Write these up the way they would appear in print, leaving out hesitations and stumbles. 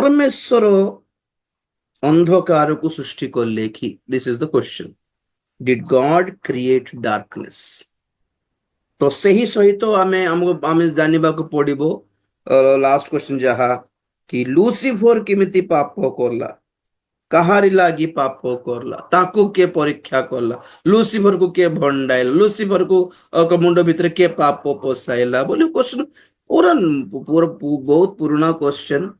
परमेश्वर अंधकार को सृष्टि करले कि this is the question did God create darkness तो सही सहित आमे हमको आमे जानिबा को पड़िबो लास्ट क्वेश्चन जहा कि लूसीफर केमिति पाप करला काहारी लागी पाप करला ताकू के परीक्षा करला लूसीफर को के भंडाइल लूसीफर को मुंड भितर के पाप पसाइला बोली क्वेश्चन पूरा पूरा बहुत पुराना क्वेश्चन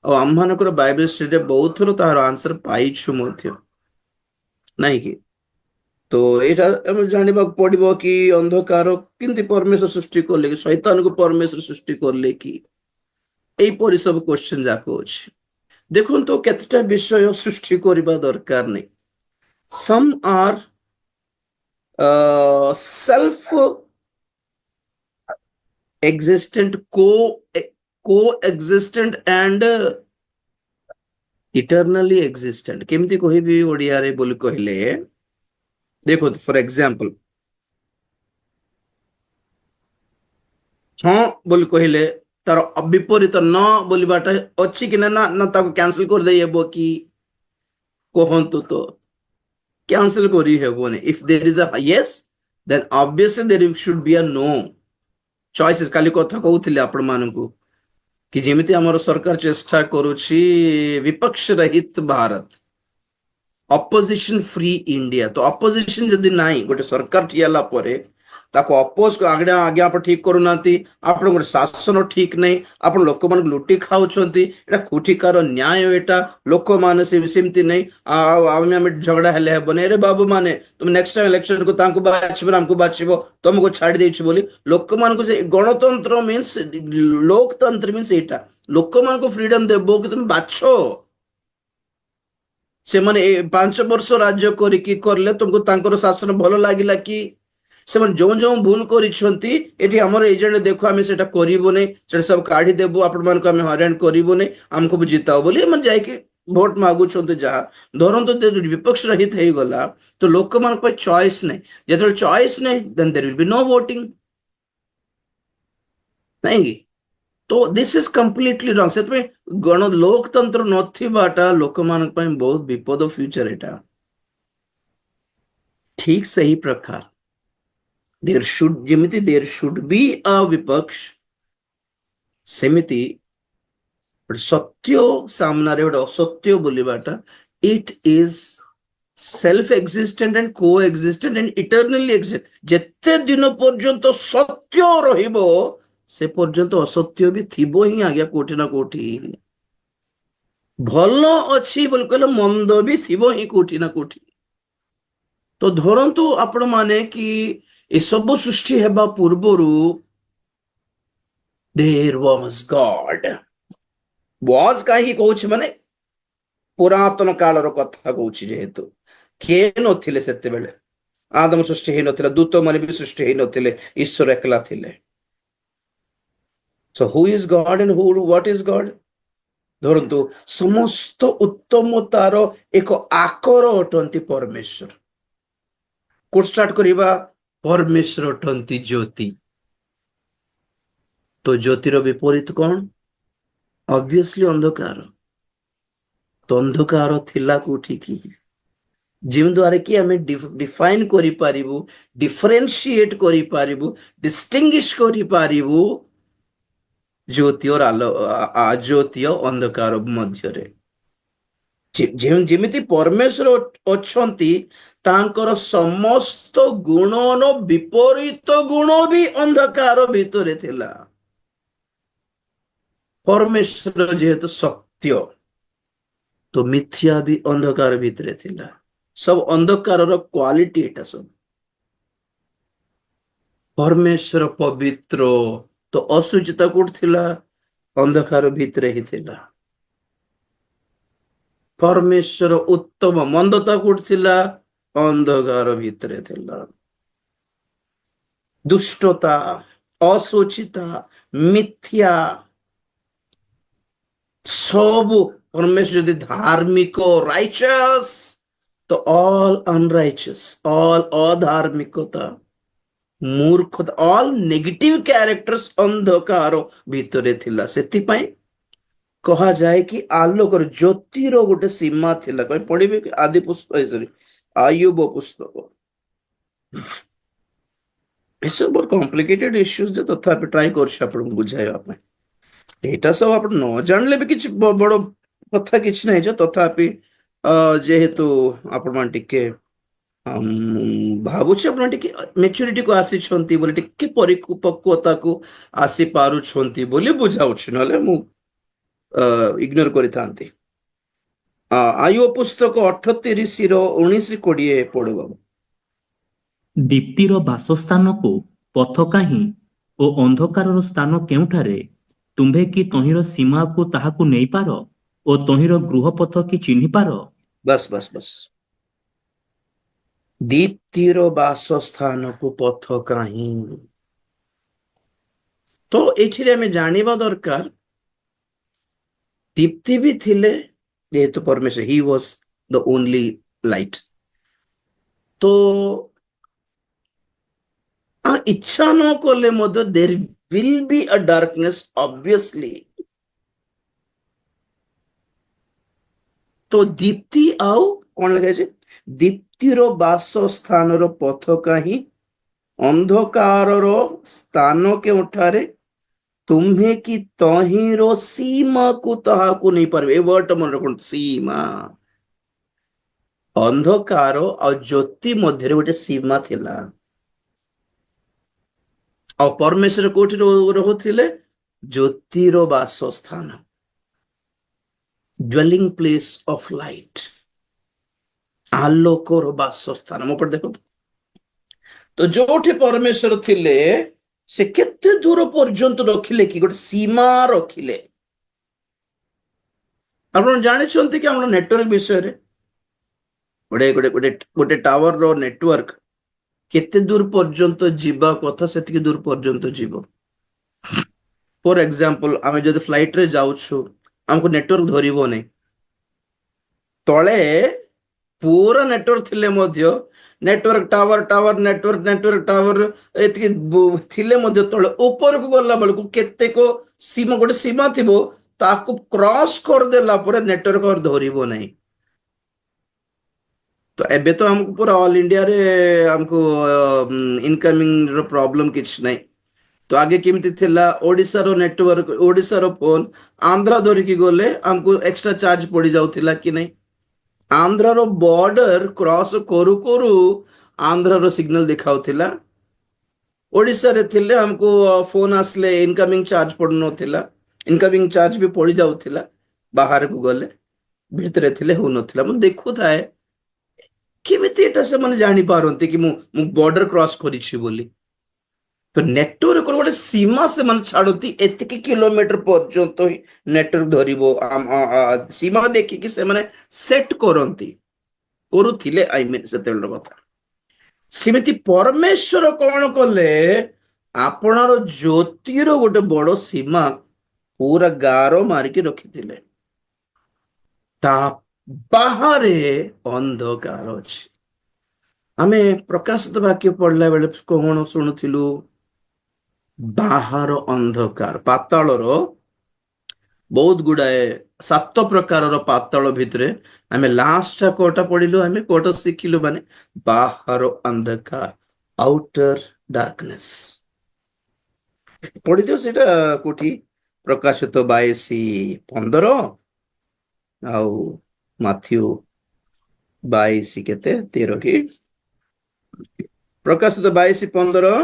और आम मानकर बाइबल स्टडी बहुत थर तार आंसर पाइछु मध्य नहीं कि तो एटा हम जानिबा पड़िबो कि अंधकार किंति परमेश्वर सृष्टि करले कि शैतान को परमेश्वर सृष्टि करले कि एई परि सब क्वेश्चन जाको अछि देखो तो केतटा विषय सृष्टि करबा दरकार नहीं some are self existent co-existent and eternally existent केमती कहबी ओडिया रे बोली कहले देखो फॉर एग्जांपल हाँ बोली कहले तार विपरीत न बोलबाटा अच्छी कि ना ना ताको कैंसिल कर दे हेबो कि कहंतु तो कैंसिल करी हेबो ने if there is a yes then obviously there should be a no choices काली कथा कहूथिले आपण मानकू कि जेमिति हमर सरकार चेष्टा करूछि विपक्ष रहित भारत ऑपोजिशन फ्री इंडिया तो ऑपोजिशन जदि नाही गोटे सरकार ठियाला परे ताको अपोज को आगे आगे आप ठीक करूनाती आपण गोटे शासन ठीक नहीं आपण लोक मान लुटी खाउछंती एटा खुटिकार न्याय एटा लोक मान सेमती नहीं आमे झगड़ा हेले हेबने रे बाबू माने तुम नेक्स्ट टाइम इलेक्शन को तांको बाछबो हमको बाछबो तुमको छाड़ देछि बोली लोक मान को से गणतंत्र मींस लोकतंत्र मींस एटा लोक मान को फ्रीडम देबो कि तुम बाछो से माने 5 वर्ष राज्य करिकी करले तुमको तांकर शासन भलो लागिला कि से जो जो भूल करिछंती एठी हमर एजेंट देखो आमे सेटा करिवो नै सेटा सब काढी देबो आपण मान को आमे हरान करिवो नै हमको भी जिताओ बोली मन जाय कि वोट मागु छंते जहा धरन तो विपक्ष रहित हेई गला तो लोक मान को चॉइस नै जेतल चॉइस नै then there will be no voting नहीं तो दिस इज कंप्लीटली रॉन्ग सेत में गण लोकतंत्र नथिबाटा लोक मान पय बहुत विपद फ्यूचर एटा ठीक सही प्रकार there should be a विपक्ष सेमिति सत्य सामना रे असत्य बोलिबाटा it is self existent and co-existent and eternally existent जेते दिन पर्यंत सत्य रहिबो से पर्यंत असत्य भी थिबो ही आगे कोठी ना कोठी भलो अछि बोल कहले मंद भी थिबो ही कोठी ना कोठी तो धरंतु आपण माने कि ए सब सृष्टि हेबा पूर्वरु देयर वाज गॉड वाज काहे कहूछ माने पुरातन कालर कथा कहूछ जेहेतु के नथिले सेते बेले आदम सृष्टि हे नथिला दूत माने भी सृष्टि हे नथिले ईश्वर एकला थिले so who is God and who what is God धरंतु समस्त उत्तमतार एक आकर अटंती परमेश्वर को स्टार्ट करिबा परमेश्वर अटंती ज्योति तो ज्योतिर विपरीत कौन ऑब्वियसली अंधकार तो अंधकार थिला कोठी की जिम द्वारा कि हमें डिफाइन करि पारिबु डिफरेंशिएट करि पारिबु डिस्टिंग्विश करि पारिबु ज्योति और ज्योति अंधकार मध्य रे जेमिति परमेश्वर अछंती तांकर समस्त गुण विपरीत गुण भी अंधकार भितर थिला परमेश्वर जेहेतु सत्य तो मिथ्या भी अंधकार भितर थिला सब अंधकार क्वालिटी एटा सब परमेश्वर पवित्र तो असुचिता कोठ थिला अंधकार भितर ही थिला परमेश्वर उत्तम मंदता कोठ थिला अंधकार भितर थिला दुष्टता असुचिता मिथ्या सब परमेश्वर यदि धार्मिक राइचस तो ऑल अनराइचस ऑल अधार्मिकता मूर्खता ऑल नेगेटिव कैरेक्टर्स अंधकार भितर थिला सेति पई କୁହାଯାଏ କି ଆଲୋକର ଜ୍ୟୋତିର ଗୋଟେ ସୀମା ଥିଲା। କହି ପଢିବେ କି ଆଦି ପୁସ୍ତକ ସରି ଆୟୁବ ପୁସ୍ତକ। ଏସବୁ ବହୁତ କମ୍ପ୍ଲିକେଟେଡ ଇସ୍ୟୁଜ ଯେ ତଥାପି ଟ୍ରାଏ କରୁଛି ଆପଣଙ୍କୁ ବୁଝାଇବା ପାଇଁ। ଏଇଟା ସବୁ ଆପଣ ନ ଜାଣିଲେ ବି କିଛି ବଡ କଥା କିଛି ନାହିଁ ଯେ ତଥାପି ଯେହେତୁ ଆପଣମାନେ ଟିକେ ଭାବୁଛି ଆପଣ ଟିକେ ମେଚୁରିଟିକୁ ଆସିଛନ୍ତି ବୋଲି ଟିକେ ପରିପକ୍ୱତାକୁ ଆସିପାରୁଛନ୍ତି ବୋଲି ବୁଝାଉଛି, ନହେଲେ ମୁଁ ଇଗ୍ନୋର କରିଥାନ୍ତି। ଆୟୁବ ପୁସ୍ତକ 38:19-20 ପଢିବ। ଦୀପ୍ତିର ବାସସ୍ଥାନକୁ ପଥ କାହିଁ ଓ ଅନ୍ଧକାରର ସ୍ଥାନ କେଉଁଠାରେ? ତୁମ୍ଭେ କି ତହିଁର ସୀମାକୁ ତାହାକୁ ନେଇପାର ଓ ତହିଁର ଗୃହପଥ କି ଚିହ୍ନିପାର? ବାସ୍ ବାସ୍ ବାସ୍। ଦୀପ୍ତିର ବାସସ୍ଥାନକୁ ପଥ କାହିଁ। ତ ଏଠିରେ ଆମେ ଜାଣିବା ଦରକାର ଦୀପ୍ତି ବି ଥିଲେ, ଯେହେତୁ ପରମେଶ୍ୱର ହି ୱାଜ ଦ ଓନ୍ଲି ଲାଇଟ୍। ତ ଇଚ୍ଛା ନ କଲେ ମଧ୍ୟ ଦେର୍ will be a darkness obviously। ତ ଦୀପ୍ତି ଆଉ କଣ ଲେଖାଯାଇଛି? ଦୀପ୍ତିର ବାସସ୍ଥାନର ପଥ କାହିଁ, ଅନ୍ଧକାରର ସ୍ଥାନ କେଉଁଠାରେ, ତୁମ୍ଭେ କି ତହିଁର ସୀମାକୁ ତାହାକୁ ନେଇପାରିବେ। ଏ ୱାର୍ଡଟା ମନେ ରଖନ୍ତୁ, ସୀମା। ଅନ୍ଧକାର ଆଉ ଜ୍ୟୋତି ମଧ୍ୟରେ ଗୋଟେ ସୀମା ଥିଲା। ଆଉ ପରମେଶ୍ୱର କୋଉଠି ରହୁଥିଲେ? ଜ୍ୟୋତିର ବାସସ୍ଥାନ, ଡ୍ୱେଲିଂ ପ୍ଲେସ୍ ଅଫ ଲାଇଟ୍, ଆଲୋକର ବାସସ୍ଥାନ। ମୋ ପଟେ ଦେଖନ୍ତୁ, ତ ଯୋଉଠି ପରମେଶ୍ୱର ଥିଲେ ସେ କେତେ ଦୂର ପର୍ଯ୍ୟନ୍ତ ରଖିଲେ କି ଗୋଟେ ସୀମା ରଖିଲେ। ଆପଣ ଜାଣିଛନ୍ତି କି ଆମର ନେଟୱାର୍କ ବିଷୟରେ? ଗୋଟେ ଗୋଟେ ଗୋଟେ ଗୋଟେ ଟାୱାରର ନେଟୱାର୍କ କେତେ ଦୂର ପର୍ଯ୍ୟନ୍ତ ଯିବା କଥା ସେତିକି ଦୂର ପର୍ଯ୍ୟନ୍ତ ଯିବ। ଫର ଏକ୍ସାମ୍ପଲ, ଆମେ ଯଦି ଫ୍ଲାଇଟରେ ଯାଉଛୁ ଆମକୁ ନେଟୱାର୍କ ଧରିବ ନାହିଁ। ତଳେ ପୁରା ନେଟୱାର୍କ ଥିଲେ ମଧ୍ୟ network tower tower network network tower ଏତିକି ଥିଲେ ମଧ୍ୟ ତଳେ ଉପରକୁ ଗଲା ବେଳକୁ କେତେକ ସୀମା, ଗୋଟେ ସୀମା ଥିବ, ତାକୁ କ୍ରସ୍ କରିଦେଲା ପରେ ନେଟୱାର୍କ ଧରିବ ନାହିଁ। ତ ଏବେ ତ ଆମକୁ ପୁରା ଅଲ୍ ଇଣ୍ଡିଆରେ ଆମକୁ ଇନକମିଂ ର ପ୍ରୋବ୍ଲେମ କିଛି ନାହିଁ। ତ ଆଗେ କେମିତି ଥିଲା? ଓଡିଶାର ନେଟୱାର୍କ, ଓଡିଶାର ଫୋନ ଆନ୍ଧ୍ରା ଧରିକି ଗଲେ ଆମକୁ ଏକ୍ସଟ୍ରା ଚାର୍ଜ ପଡି ଯାଉଥିଲା କି ନାହିଁ? ଆନ୍ଧ୍ରାର ବର୍ଡର କ୍ରସ୍ କରୁ କରୁ ଆନ୍ଧ୍ରାର ସିଗ୍ନାଲ ଦେଖାଉଥିଲା। ଓଡିଶାରେ ଥିଲେ ଆମକୁ ଫୋନ ଆସିଲେ ଇନକମିଂ ଚାର୍ଜ ପଡୁନଥିଲା, ଇନକମିଂ ଚାର୍ଜ ବି ପଡି ଯାଉଥିଲା। ବାହାରକୁ ଗଲେ, ଭିତରେ ଥିଲେ ହଉନଥିଲା। ମୁଁ ଦେଖୁଥାଏ କେମିତି ଏଟା ସେମାନେ ଜାଣିପାରନ୍ତି କି ମୁଁ ବର୍ଡର କ୍ରସ୍ କରିଛି ବୋଲି। ତ ନେଟୱାର୍କର ଗୋଟେ ସୀମା ସେମାନେ ଛାଡନ୍ତି, ଏତିକି କିଲୋମିଟର ପର୍ଯ୍ୟନ୍ତ ହିଁ ନେଟୱାର୍କ ଧରିବ। ସୀମା ଦେଖିକି ସେମାନେ ସେଟ୍ କରନ୍ତି, କରୁଥିଲେ, ଆଇ ମିନ୍ ସେତେବେଳର କଥା। ସେମିତି ପରମେଶ୍ୱର କଣ କଲେ? ଆପଣର ଜ୍ୟୋତିର ଗୋଟେ ବଡ ସୀମା ପୁରା ଗାର ମାରିକି ରଖିଥିଲେ। ତା ବାହାରେ ଅନ୍ଧକାର ଅଛି। ଆମେ ପ୍ରକାଶିତ ବାକ୍ୟ ପଢିଲା ବେଳେ କଣ ଶୁଣୁଥିଲୁ? ବାହାର ଅନ୍ଧକାର, ପାତାଳର ବହୁତ ଗୁଡାଏ 7 ପ୍ରକାରର ପାତାଳ ଭିତରେ ଆମେ ଲାଷ୍ଟ କୋଟା ପଢିଲୁ, ଆମେ କୋଟା ଶିଖିଲୁ, ମାନେ ବାହାର ଅନ୍ଧକାର, ଆଉଟର ଡାର୍କନେସ୍। ପଢିଥିବ ସେଇଟା କୋଉଠି? ପ୍ରକାଶିତ 22:15 ଆଉ ମାଥ୍ୟୁ 22:13 କି? ପ୍ରକାଶିତ 22:15।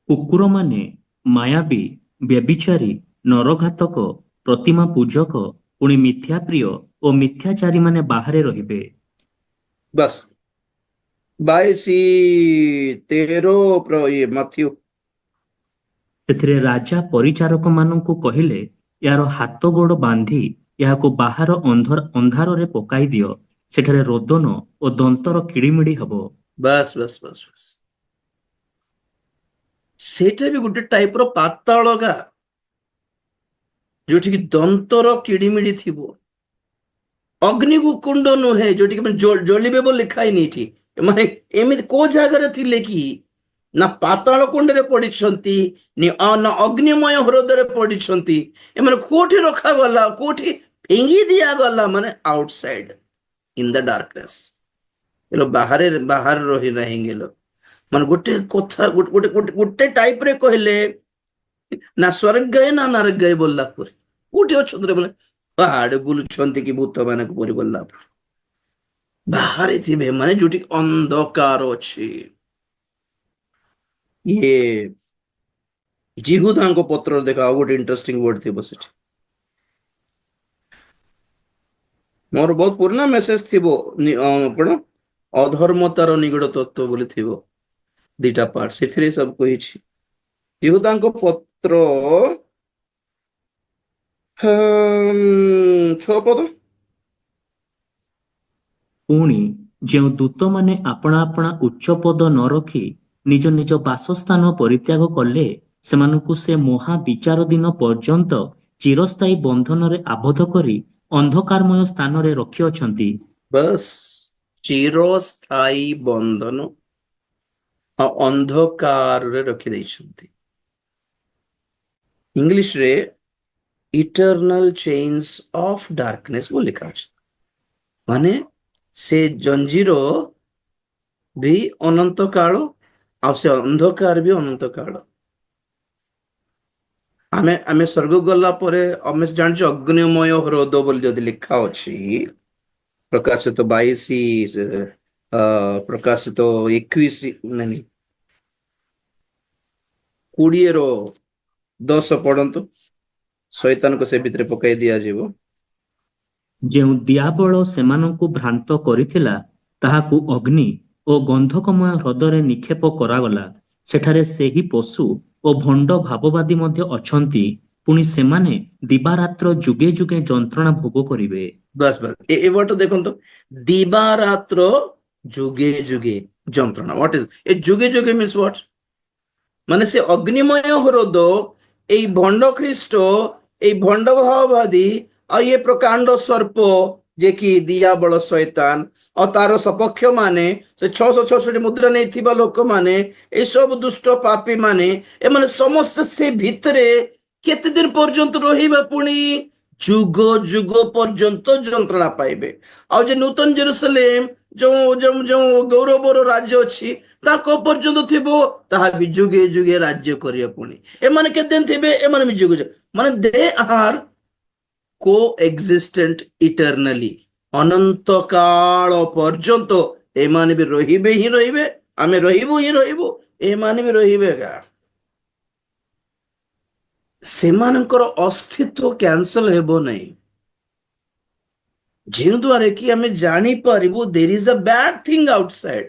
କୁକୁରମାନେ, ମାୟାବୀ, ବ୍ୟଭିଚାରୀ, ନରଘାତକ, ପ୍ରତିମା ପୂଜକ, ପୁଣି ମିଥ୍ୟାପ୍ରିୟ ଓ ମିଥ୍ୟାଚାରୀମାନେ ବାହାରେ ରହିବେ। ବାସ୍ 22:13 ମାଥ୍ୟୁ। ସେଥିରେ ରାଜା ପରିଚାରକମାନଙ୍କୁ କହିଲେ, ଏହାର ହାତ ଗୋଡ଼ ବାନ୍ଧି ଏହାକୁ ବାହାର ଅନ୍ଧାରରେ ପକାଇ ଦିଅ। ସେଠାରେ ରୋଦନ ଓ ଦନ୍ତର କିଳିମିଳି ହେବ। ବାସ୍ ବାସ୍ ବାସ୍ ବାସ୍। ସେଇଟା ବି ଗୋଟେ ଟାଇପର ପାତାଳଗା, ଯୋଉଠିକି ଦନ୍ତର କିଳିମିଳି ଥିବ। ଅଗ୍ନିକୁଣ୍ଡ ନୁହେଁ ଯୋଉଠିକି ଜଳିବେ ବୋଲି ଲେଖା ହେଇନି ଏଠି। ମାନେ ଏମିତି କୋଉ ଜାଗାରେ ଥିଲେ କି ନା ପାତାଳ କୁଣ୍ଡରେ ପଡିଛନ୍ତି ନା ଅଗ୍ନିମୟ ହ୍ରଦରେ ପଡିଛନ୍ତି। ଏମାନେ କୋଉଠି ରଖାଗଲା, କୋଉଠି ଫିଙ୍ଗି ଦିଆଗଲା, ମାନେ ଆଉଟସାଇଡ ଇନ୍ ଦ ଡାର୍କନେସ୍। ବାହାରେ ବାହାରେ ରହି ନାହିଁ। ମାନେ ଗୋଟେ କଥା ଗୋଟେ ଗୋଟେ ଗୋଟେ ଟାଇପରେ କହିଲେ ନା ସ୍ୱର୍ଗ ଗଏ ନା ନରକ ଗଏ ବୋଲିଲା ପରେ କୋଉଠି ଅଛନ୍ତି ବୋଲେ ପାହାଡେ ବୁଲୁଛନ୍ତି କି ଭୂତ ମାନଙ୍କୁ ପରି ବୋଲିଲା ପରେ ବାହାରେ ଥିବେ, ମାନେ ଯୋଉଠି ଅନ୍ଧକାର ଅଛି। ଇଏ ଜିହୁଦାଙ୍କ ପତ୍ରରେ ଦେଖ ଆଉ ଗୋଟେ ଇଣ୍ଟରେଷ୍ଟିଂ ୱାର୍ଡ ଥିବ ସେଠି। ମୋର ବହୁତ ପୁରୁଣା ମେସେଜ ଥିବ କଣ ଅଧର୍ମତାର ନିଗଡ ତତ୍ଵ ବୋଲି ଥିବ, 2ଟା ପାର୍ଟ, ସେଥିରେ ସବୁ କହିଛି। ଜିହୁଦାଙ୍କ ପତ୍ର 6 ପଦ। ପୁଣି ଯେଉଁ ଦୂତମାନେ ଆପଣା ଆପଣା ଉଚ୍ଚ ପଦ ନ ରଖି ନିଜ ନିଜ ବାସସ୍ଥାନ ପରିତ୍ୟାଗ କଲେ, ସେମାନଙ୍କୁ ସେ ମହାବିଚାର ଦିନ ପର୍ଯ୍ୟନ୍ତ ଚିରସ୍ଥାୟୀ ବନ୍ଧନରେ ଆବଦ୍ଧ କରି ଅନ୍ଧକାରମୟ ସ୍ଥାନରେ ରଖିଅଛନ୍ତି। ବସ୍, ଚିରସ୍ଥାୟୀ ବନ୍ଧନ ଆଉ ଅନ୍ଧକାରରେ ରଖିଦେଇଛନ୍ତି। ଇଂଲିଶରେ ଇଟର୍ନାଲ ଚେନ୍ସ ଅଫ ଡାର୍କନେସ୍ ବୋଲି ଲେଖା ଅଛି। ମାନେ ସେ ଜଞ୍ଜିର ବି ଅନନ୍ତ କାଳ, ଆଉ ସେ ଅନ୍ଧକାର ବି ଅନନ୍ତ କାଳ। ଆମେ ଆମେ ସ୍ୱର୍ଗ ଗଲା ପରେ ଆମେ ଜାଣିଛୁ ଅଗ୍ନିମୟ ହ୍ରଦ ବୋଲି ଯଦି ଲେଖା ଅଛି ପ୍ରକାଶିତ 22, ପ୍ରକାଶିତ 21, ନାଇଁ 20:10 ପଢନ୍ତୁ। ଶୈତାନକୁ ସେ ଭିତରେ ପକାଇ ଦିଆଯିବ। ଯେଉଁ ଦିଆବଳ ସେମାନଙ୍କୁ ଭ୍ରାନ୍ତ କରିଥିଲା, ତାହାକୁ ଅଗ୍ନି ଓ ଗନ୍ଧକମୟ ହ୍ରଦରେ ନିକ୍ଷେପ କରାଗଲା। ସେଠାରେ ସେହି ପଶୁ ଓ ଭଣ୍ଡ ଭାବବାଦୀ ମଧ୍ୟ ଅଛନ୍ତି। ପୁଣି ସେମାନେ ଦିବାରାତ୍ର ଯୁଗେ ଯୁଗେ ଯନ୍ତ୍ରଣା ଭୋଗ କରିବେ। ବାସ୍ ବାସ୍, ଏ ୱାର୍ଡ ଦେଖନ୍ତୁ, ଦିବାରାତ୍ର ଯୁଗେ ଯୁଗେ ଯନ୍ତ୍ରଣା। ହ୍ୱାଟ ଇଜ ଏ ଯୁଗେ ଯୁଗେ ମିନ୍ସ ହ୍ୱାଟ? ମାନେ ସେ ଅଗ୍ନିମୟ ହ୍ରଦ, ଏଇ ଭଣ୍ଡ ଖ୍ରୀଷ୍ଟ, ଏଇ ଭଣ୍ଡ ଭାବବାଦୀ, ଆଉ ଇଏ ପ୍ରକାଣ୍ଡ ସର୍ପ ଯେ କି ଦିଆବଳ ଶୈତାନ, ଆଉ ତାର ସପକ୍ଷ ମାନେ ସେ 666 ମୁଦ୍ରା ନେଇଥିବା ଲୋକମାନେ, ଏସବୁ ଦୁଷ୍ଟ ପାପୀ ମାନେ, ଏମାନେ ସମସ୍ତେ ସେ ଭିତରେ କେତେ ଦିନ ପର୍ଯ୍ୟନ୍ତ ରହିବେ? ପୁଣି ଯୁଗ ଯୁଗ ପର୍ଯ୍ୟନ୍ତ ଯନ୍ତ୍ରଣା ପାଇବେ। ଆଉ ଯେ ନୂତନ ଜେରୁସାଲେମ ଯୋଉ ଯୋଉ ଯୋଉ ଗୌରବର ରାଜ୍ୟ ଅଛି ତାଙ୍କ ପର୍ଯ୍ୟନ୍ତ ଥିବ, ତାହା ବି ଯୁଗେ ଯୁଗେ ରାଜ୍ୟ କରିବେ। ପୁଣି ଏମାନେ କେତେ ଦିନ ଥିବେ? ଏମାନେ ବି ଯୁଗ ଯୁଗ, ମାନେ ଦେ ଆର୍ କୋ ଏକ୍ସିଷ୍ଟେଣ୍ଟ ଇଟର୍ନାଲି, ଅନନ୍ତ କାଳ ପର୍ଯ୍ୟନ୍ତ ଏମାନେ ବି ରହିବେ ହିଁ ରହିବେ, ଆମେ ରହିବୁ ହିଁ ରହିବୁ, ଏମାନେ ବି ରହିବେ। ସେମାନଙ୍କର ଅସ୍ତିତ୍ୱ କ୍ୟାନ୍ସଲ ହେବ ନାହିଁ, ଯେଉଁଦ୍ୱାରା କି ଆମେ ଜାଣିପାରିବୁ there is a bad thing outside.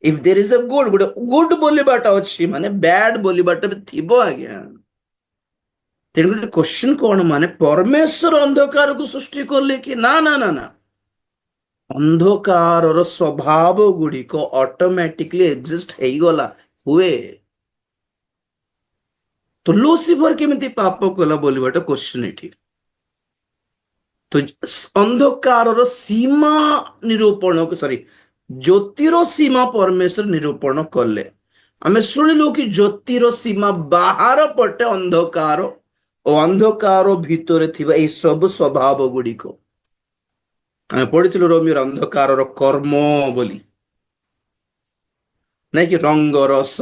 If there is a good, ଗୋଟେ ଗୁଡ ବୋଲିବାଟା ଅଛି, ମାନେ ବ୍ୟାଡ ବୋଲିବାଟା ବି ଥିବ ଆଜ୍ଞା। ତେଣୁକରି କ୍ୱେଶ୍ଚନ କଣ, ମାନେ ପରମେଶ୍ୱର ଅନ୍ଧକାରକୁ ସୃଷ୍ଟି କଲେ କି? ନା ନା ନା ନା, ଅନ୍ଧକାରର ସ୍ୱଭାବ ଗୁଡ଼ିକ ଅଟୋମେଟିକଲି ଏକ୍ଜିଷ୍ଟ ହେଇଗଲା, ହୁଏ। ତ ଲୁସିଫର କେମିତି ପାପ କଲା ବୋଲିବାଟା କ୍ୱେଶ୍ଚନ ଏଠି। ତ ଅନ୍ଧକାରର ସୀମା ନିରୂପଣ, ସରି, ଜ୍ୟୋତିର ସୀମା ପରମେଶ୍ୱର ନିରୂପଣ କଲେ। ଆମେ ଶୁଣିଲୁ କି ଜ୍ୟୋତିର ସୀମା ବାହାର ପଟେ ଅନ୍ଧକାର ଓ ଅନ୍ଧକାର ଭିତରେ ଥିବା ଏଇ ସବୁ ସ୍ୱଭାବ ଗୁଡ଼ିକ ଆମେ ପଢିଥିଲୁ ରୋମିଓର ଅନ୍ଧକାରର କର୍ମ ବୋଲି, ନାଇଁ କି? ରଙ୍ଗରସ,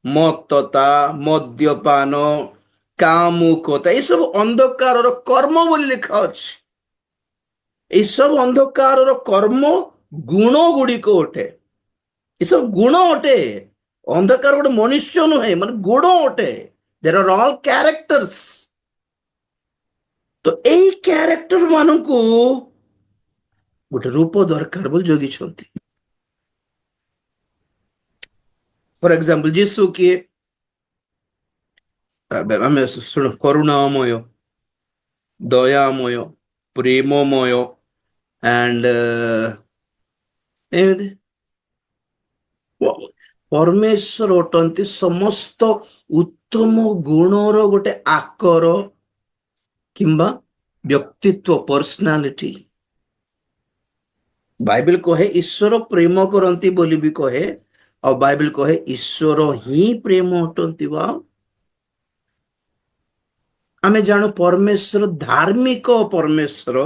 ମତ୍ତତା, ମଦ୍ୟପାନ, କାମୁକତା, ଏସବୁ ଅନ୍ଧକାରର କର୍ମ ବୋଲି ଲେଖା ଅଛି। ଏସବୁ ଅନ୍ଧକାରର କର୍ମ ଗୁଣ ଗୁଡ଼ିକ ଅଟେ। ଏସବୁ ଗୁଣ ଅଟେ। ଅନ୍ଧକାର ଗୋଟେ ମନୁଷ୍ୟ ନୁହେଁ, ମାନେ ଗୁଣ ଅଟେ। There are all characters. ତ ଏଇ କ୍ୟାରେକ୍ଟର ମାନଙ୍କୁ ଗୋଟେ ରୂପ ଦରକାର ବୋଲି ଜଗିଛନ୍ତି। ଫର ଏକ୍ସାମ୍ପଲ, ଯୀଶୁ କିଏ? ଆମେ ଶୁଣ, କରୁଣାମୟ, ଦୟାମୟ, ପ୍ରେମମୟ, ଆଣ୍ଡ ଏମିତି ପରମେଶ୍ୱର ଅଟନ୍ତି। ସମସ୍ତ ଉତ୍ତମ ଗୁଣର ଗୋଟେ ଆକର କିମ୍ବା ବ୍ୟକ୍ତିତ୍ୱ, ପର୍ସନାଲିଟି। ବାଇବେଲ କହେ ଈଶ୍ୱର ପ୍ରେମ କରନ୍ତି ବୋଲି ବି କହେ, ଆଉ ବାଇବେଲ କହେ ଈଶ୍ୱର ହିଁ ପ୍ରେମ ଅଟନ୍ତି। ବା ଆମେ ଜାଣୁ ପରମେଶ୍ୱର ଧାର୍ମିକ ପରମେଶ୍ୱର।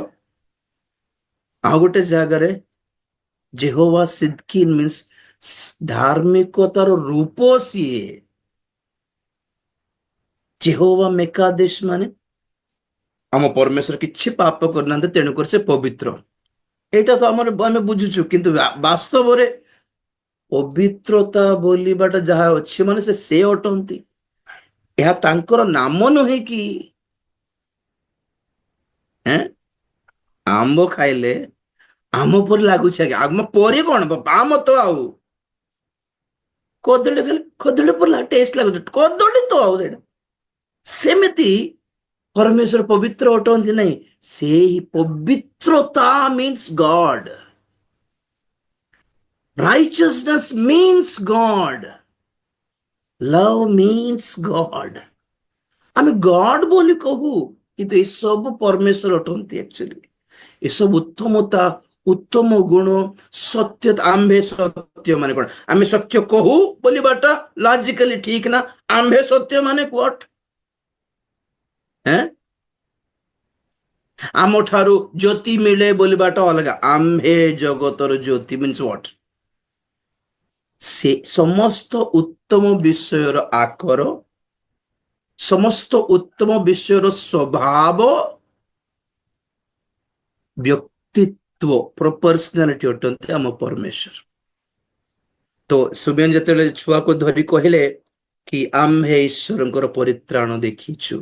ଆଉ ଗୋଟେ ଜାଗାରେ ଯେହୋବା ସିଦ୍କିନ୍ ମିନ୍ସ ଧାର୍ମିକତାର ରୂପ ସିଏ। ଯେହୋବା ମେକାଦେଶ ମାନେ ଆମ ପରମେଶ୍ୱର କିଛି ପାପ କରିନାହାନ୍ତି, ତେଣୁକରି ସେ ପବିତ୍ର। ଏଇଟା ତ ଆମର ଆମେ ବୁଝୁଛୁ, କିନ୍ତୁ ବାସ୍ତବରେ ପବିତ୍ରତା ବୋଲିବାଟା ଯାହା ଅଛି ମାନେ ସେ ଅଟନ୍ତି। ଏହା ତାଙ୍କର ନାମ ନୁହେଁ କି? ଆମ୍ବ ଖାଇଲେ ଆମ ପରି ଲାଗୁଛି ଆଜ୍ଞା। ଆମ ପରି କଣ, ଆମ ତ ଆଉ କଦଳୀ ଖାଇଲେ କଦଳୀ ପରି ଟେଷ୍ଟ ଲାଗୁଛି, କଦଳୀ ତ ଆଉ ସେଇଟା ସେମିତି। ପରମେଶ୍ୱର ପବିତ୍ର ଅଟନ୍ତି ନାହିଁ, ସେହି ପବିତ୍ରତା ମିନ୍ସ ଗଡ। ରାଇଚିୟସନେସ୍ ମିନ୍ସ ଗଡ। ଲଭ ମିନ୍ସ ଗଡ। ଆମେ ଗଡ ବୋଲି କହୁ, କିନ୍ତୁ ଏସବୁ ପରମେଶ୍ୱର ଅଟନ୍ତି। ଆକ୍ଚୁଆଲି ଏସବୁ ଉତ୍ତମତା, ଉତ୍ତମ ଗୁଣ, ସତ୍ୟତା। ଆମ୍ଭେ ସତ୍ୟ ମାନେ କଣ? ଆମେ ସତ୍ୟ କହୁ ବୋଲିବାଟା ଲଜିକାଲି ଠିକ ନା? ଆମ୍ଭେ ସତ୍ୟ ମାନେ ହ୍ୱାଟ? ଆମ ଠାରୁ ଜ୍ୟୋତି ମିଳେ ବୋଲିବାଟା ଅଲଗା। ଆମ୍ଭେ ଜଗତର ଜ୍ୟୋତି ମିନ୍ସ ହ୍ୱାଟ? ସେ ସମସ୍ତ ଉତ୍ତମ ବିଷୟର ଆକର, ସମସ୍ତ ଉତ୍ତମ ବିଷୟର ସ୍ୱଭାବ, ବ୍ୟକ୍ତିତ୍ୱ, ପ୍ରପର୍ସନାଲିଟି ଅଟନ୍ତି ଆମ ପରମେଶ୍ୱର। ତ ସୁବେନ ଯେତେବେଳେ ଛୁଆକୁ ଧରି କହିଲେ କି ଆମ୍ଭେ ଈଶ୍ୱରଙ୍କର ପରିତ୍ରାଣ ଦେଖିଛୁ।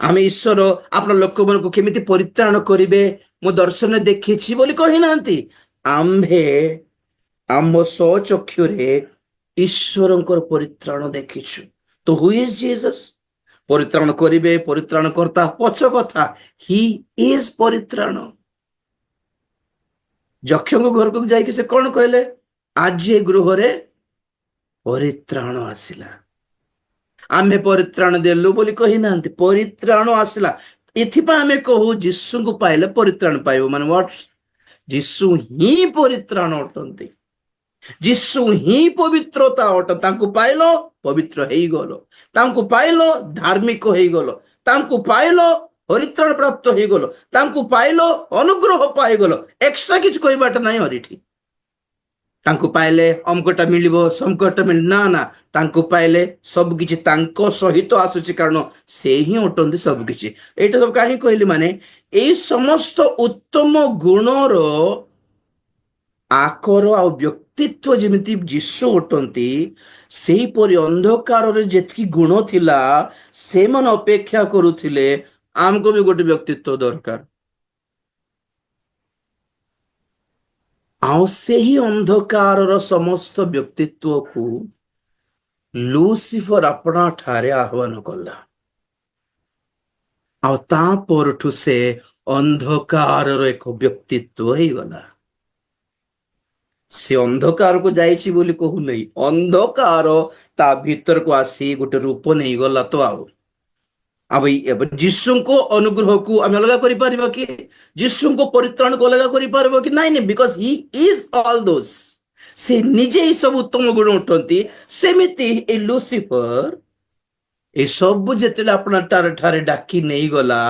ଆମେ ଈଶ୍ୱର ଆପଣ ଲୋକମାନଙ୍କୁ କେମିତି ପରିତ୍ରାଣ କରିବେ ମୁଁ ଦର୍ଶନରେ ଦେଖିଛି ବୋଲି କହିନାହାନ୍ତି। ଆମ୍ଭେ ଆମ ସ୍ୱଚକ୍ଷୁରେ ଈଶ୍ୱରଙ୍କର ପରିତ୍ରାଣ ଦେଖିଛୁ। ତ ହୁ ଇଜ ଜିସସ୍? ପରିତ୍ରାଣ କରିବେ, ପରିତ୍ରାଣ କର୍ତ୍ତା ପଛ କଥା। ହି ଇଜ ପରିତ୍ରାଣ। ଯକ୍ଷଙ୍କ ଘରକୁ ଯାଇକି ସେ କଣ କହିଲେ? ଆଜି ଗୃହରେ ପରିତ୍ରାଣ ଆସିଲା। ଆମ୍ଭେ ପରିତ୍ରାଣ ଦେଲୁ ବୋଲି କହିନାହାନ୍ତି, ପରିତ୍ରାଣ ଆସିଲା। ଏଥିପାଇଁ ଆମେ କହୁ ଯୀଶୁଙ୍କୁ ପାଇଲେ ପରିତ୍ରାଣ ପାଇବ। ମାନେ ହ୍ୱାଟ? ଯୀଶୁ ହିଁ ପରିତ୍ରାଣ ଅଟନ୍ତି। ଯୀଶୁ ହିଁ ପବିତ୍ରତା ଅଟ। ତାଙ୍କୁ ପାଇଲ ପବିତ୍ର ହେଇଗଲ, ତାଙ୍କୁ ପାଇଲ ଧାର୍ମିକ ହେଇଗଲ, ତାଙ୍କୁ ପାଇଲ ପରିତ୍ରାଣ ପ୍ରାପ୍ତ ହେଇଗଲ, ତାଙ୍କୁ ପାଇଲ ଅନୁଗ୍ରହ ପାଇଗଲ। ଏକ୍ସଟ୍ରା କିଛି କହିବାଟା ନାହିଁ ହରିଠି। ତାଙ୍କୁ ପାଇଲେ ଅମକଟା ମିଳିବ, ସମକଟା ମିଳିବ, ନା ନା। ତାଙ୍କୁ ପାଇଲେ ସବୁ କିଛି ତାଙ୍କ ସହିତ ଆସୁଛି, କାରଣ ସେ ହିଁ ଅଟନ୍ତି ସବୁ କିଛି। ଏଇଟା ସବୁ କାହିଁକି କହିଲି ମାନେ ଏଇ ସମସ୍ତ ଉତ୍ତମ ଗୁଣର ଆକର ଆଉ ବ୍ୟକ୍ତିତ୍ୱ ଯେମିତି ଯୀଶୁ ଅଟନ୍ତି, ସେହିପରି ଅନ୍ଧକାରରେ ଯେତିକି ଗୁଣ ଥିଲା ସେମାନେ ଅପେକ୍ଷା କରୁଥିଲେ ଆମକୁ ବି ଗୋଟେ ବ୍ୟକ୍ତିତ୍ୱ ଦରକାର। ଆଉ ସେହି ଅନ୍ଧକାରର ସମସ୍ତ ବ୍ୟକ୍ତିତ୍ୱକୁ ଲୁସିଫର ଆପଣା ଠାରେ ଆହ୍ୱାନ କଲା। ଆଉ ତା ପରଠୁ ସେ ଅନ୍ଧକାରର ଏକ ବ୍ୟକ୍ତିତ୍ୱ ହେଇଗଲା। ସେ ଅନ୍ଧକାରକୁ ଯାଇଛି ବୋଲି କହୁନାହିଁ, ଅନ୍ଧକାର ତା ଭିତରକୁ ଆସି ଗୋଟେ ରୂପ ନେଇଗଲା। ତ ଆଉ ଏବେ ଯୀଶୁଙ୍କ ଅନୁଗ୍ରହକୁ ଆମେ ଅଲଗା କରିପାରିବା କି? ଯୀଶୁଙ୍କ ପରିତ୍ରାଣକୁ ଅଲଗା କରିପାରିବ କି? ନାଇଁ ନାଇଁ, ବିକଜ ହି ଇଜ ଅଲ ଦୋସ୍। ସେ ନିଜେ ଏଇ ସବୁ ଉତ୍ତମ ଗୁଣ ଉଠନ୍ତି। ସେମିତି ଏ ଲୁସିଫର ଏସବୁ ଯେତେବେଳେ ଆପଣ ଠାରେ ଡାକି ନେଇଗଲା,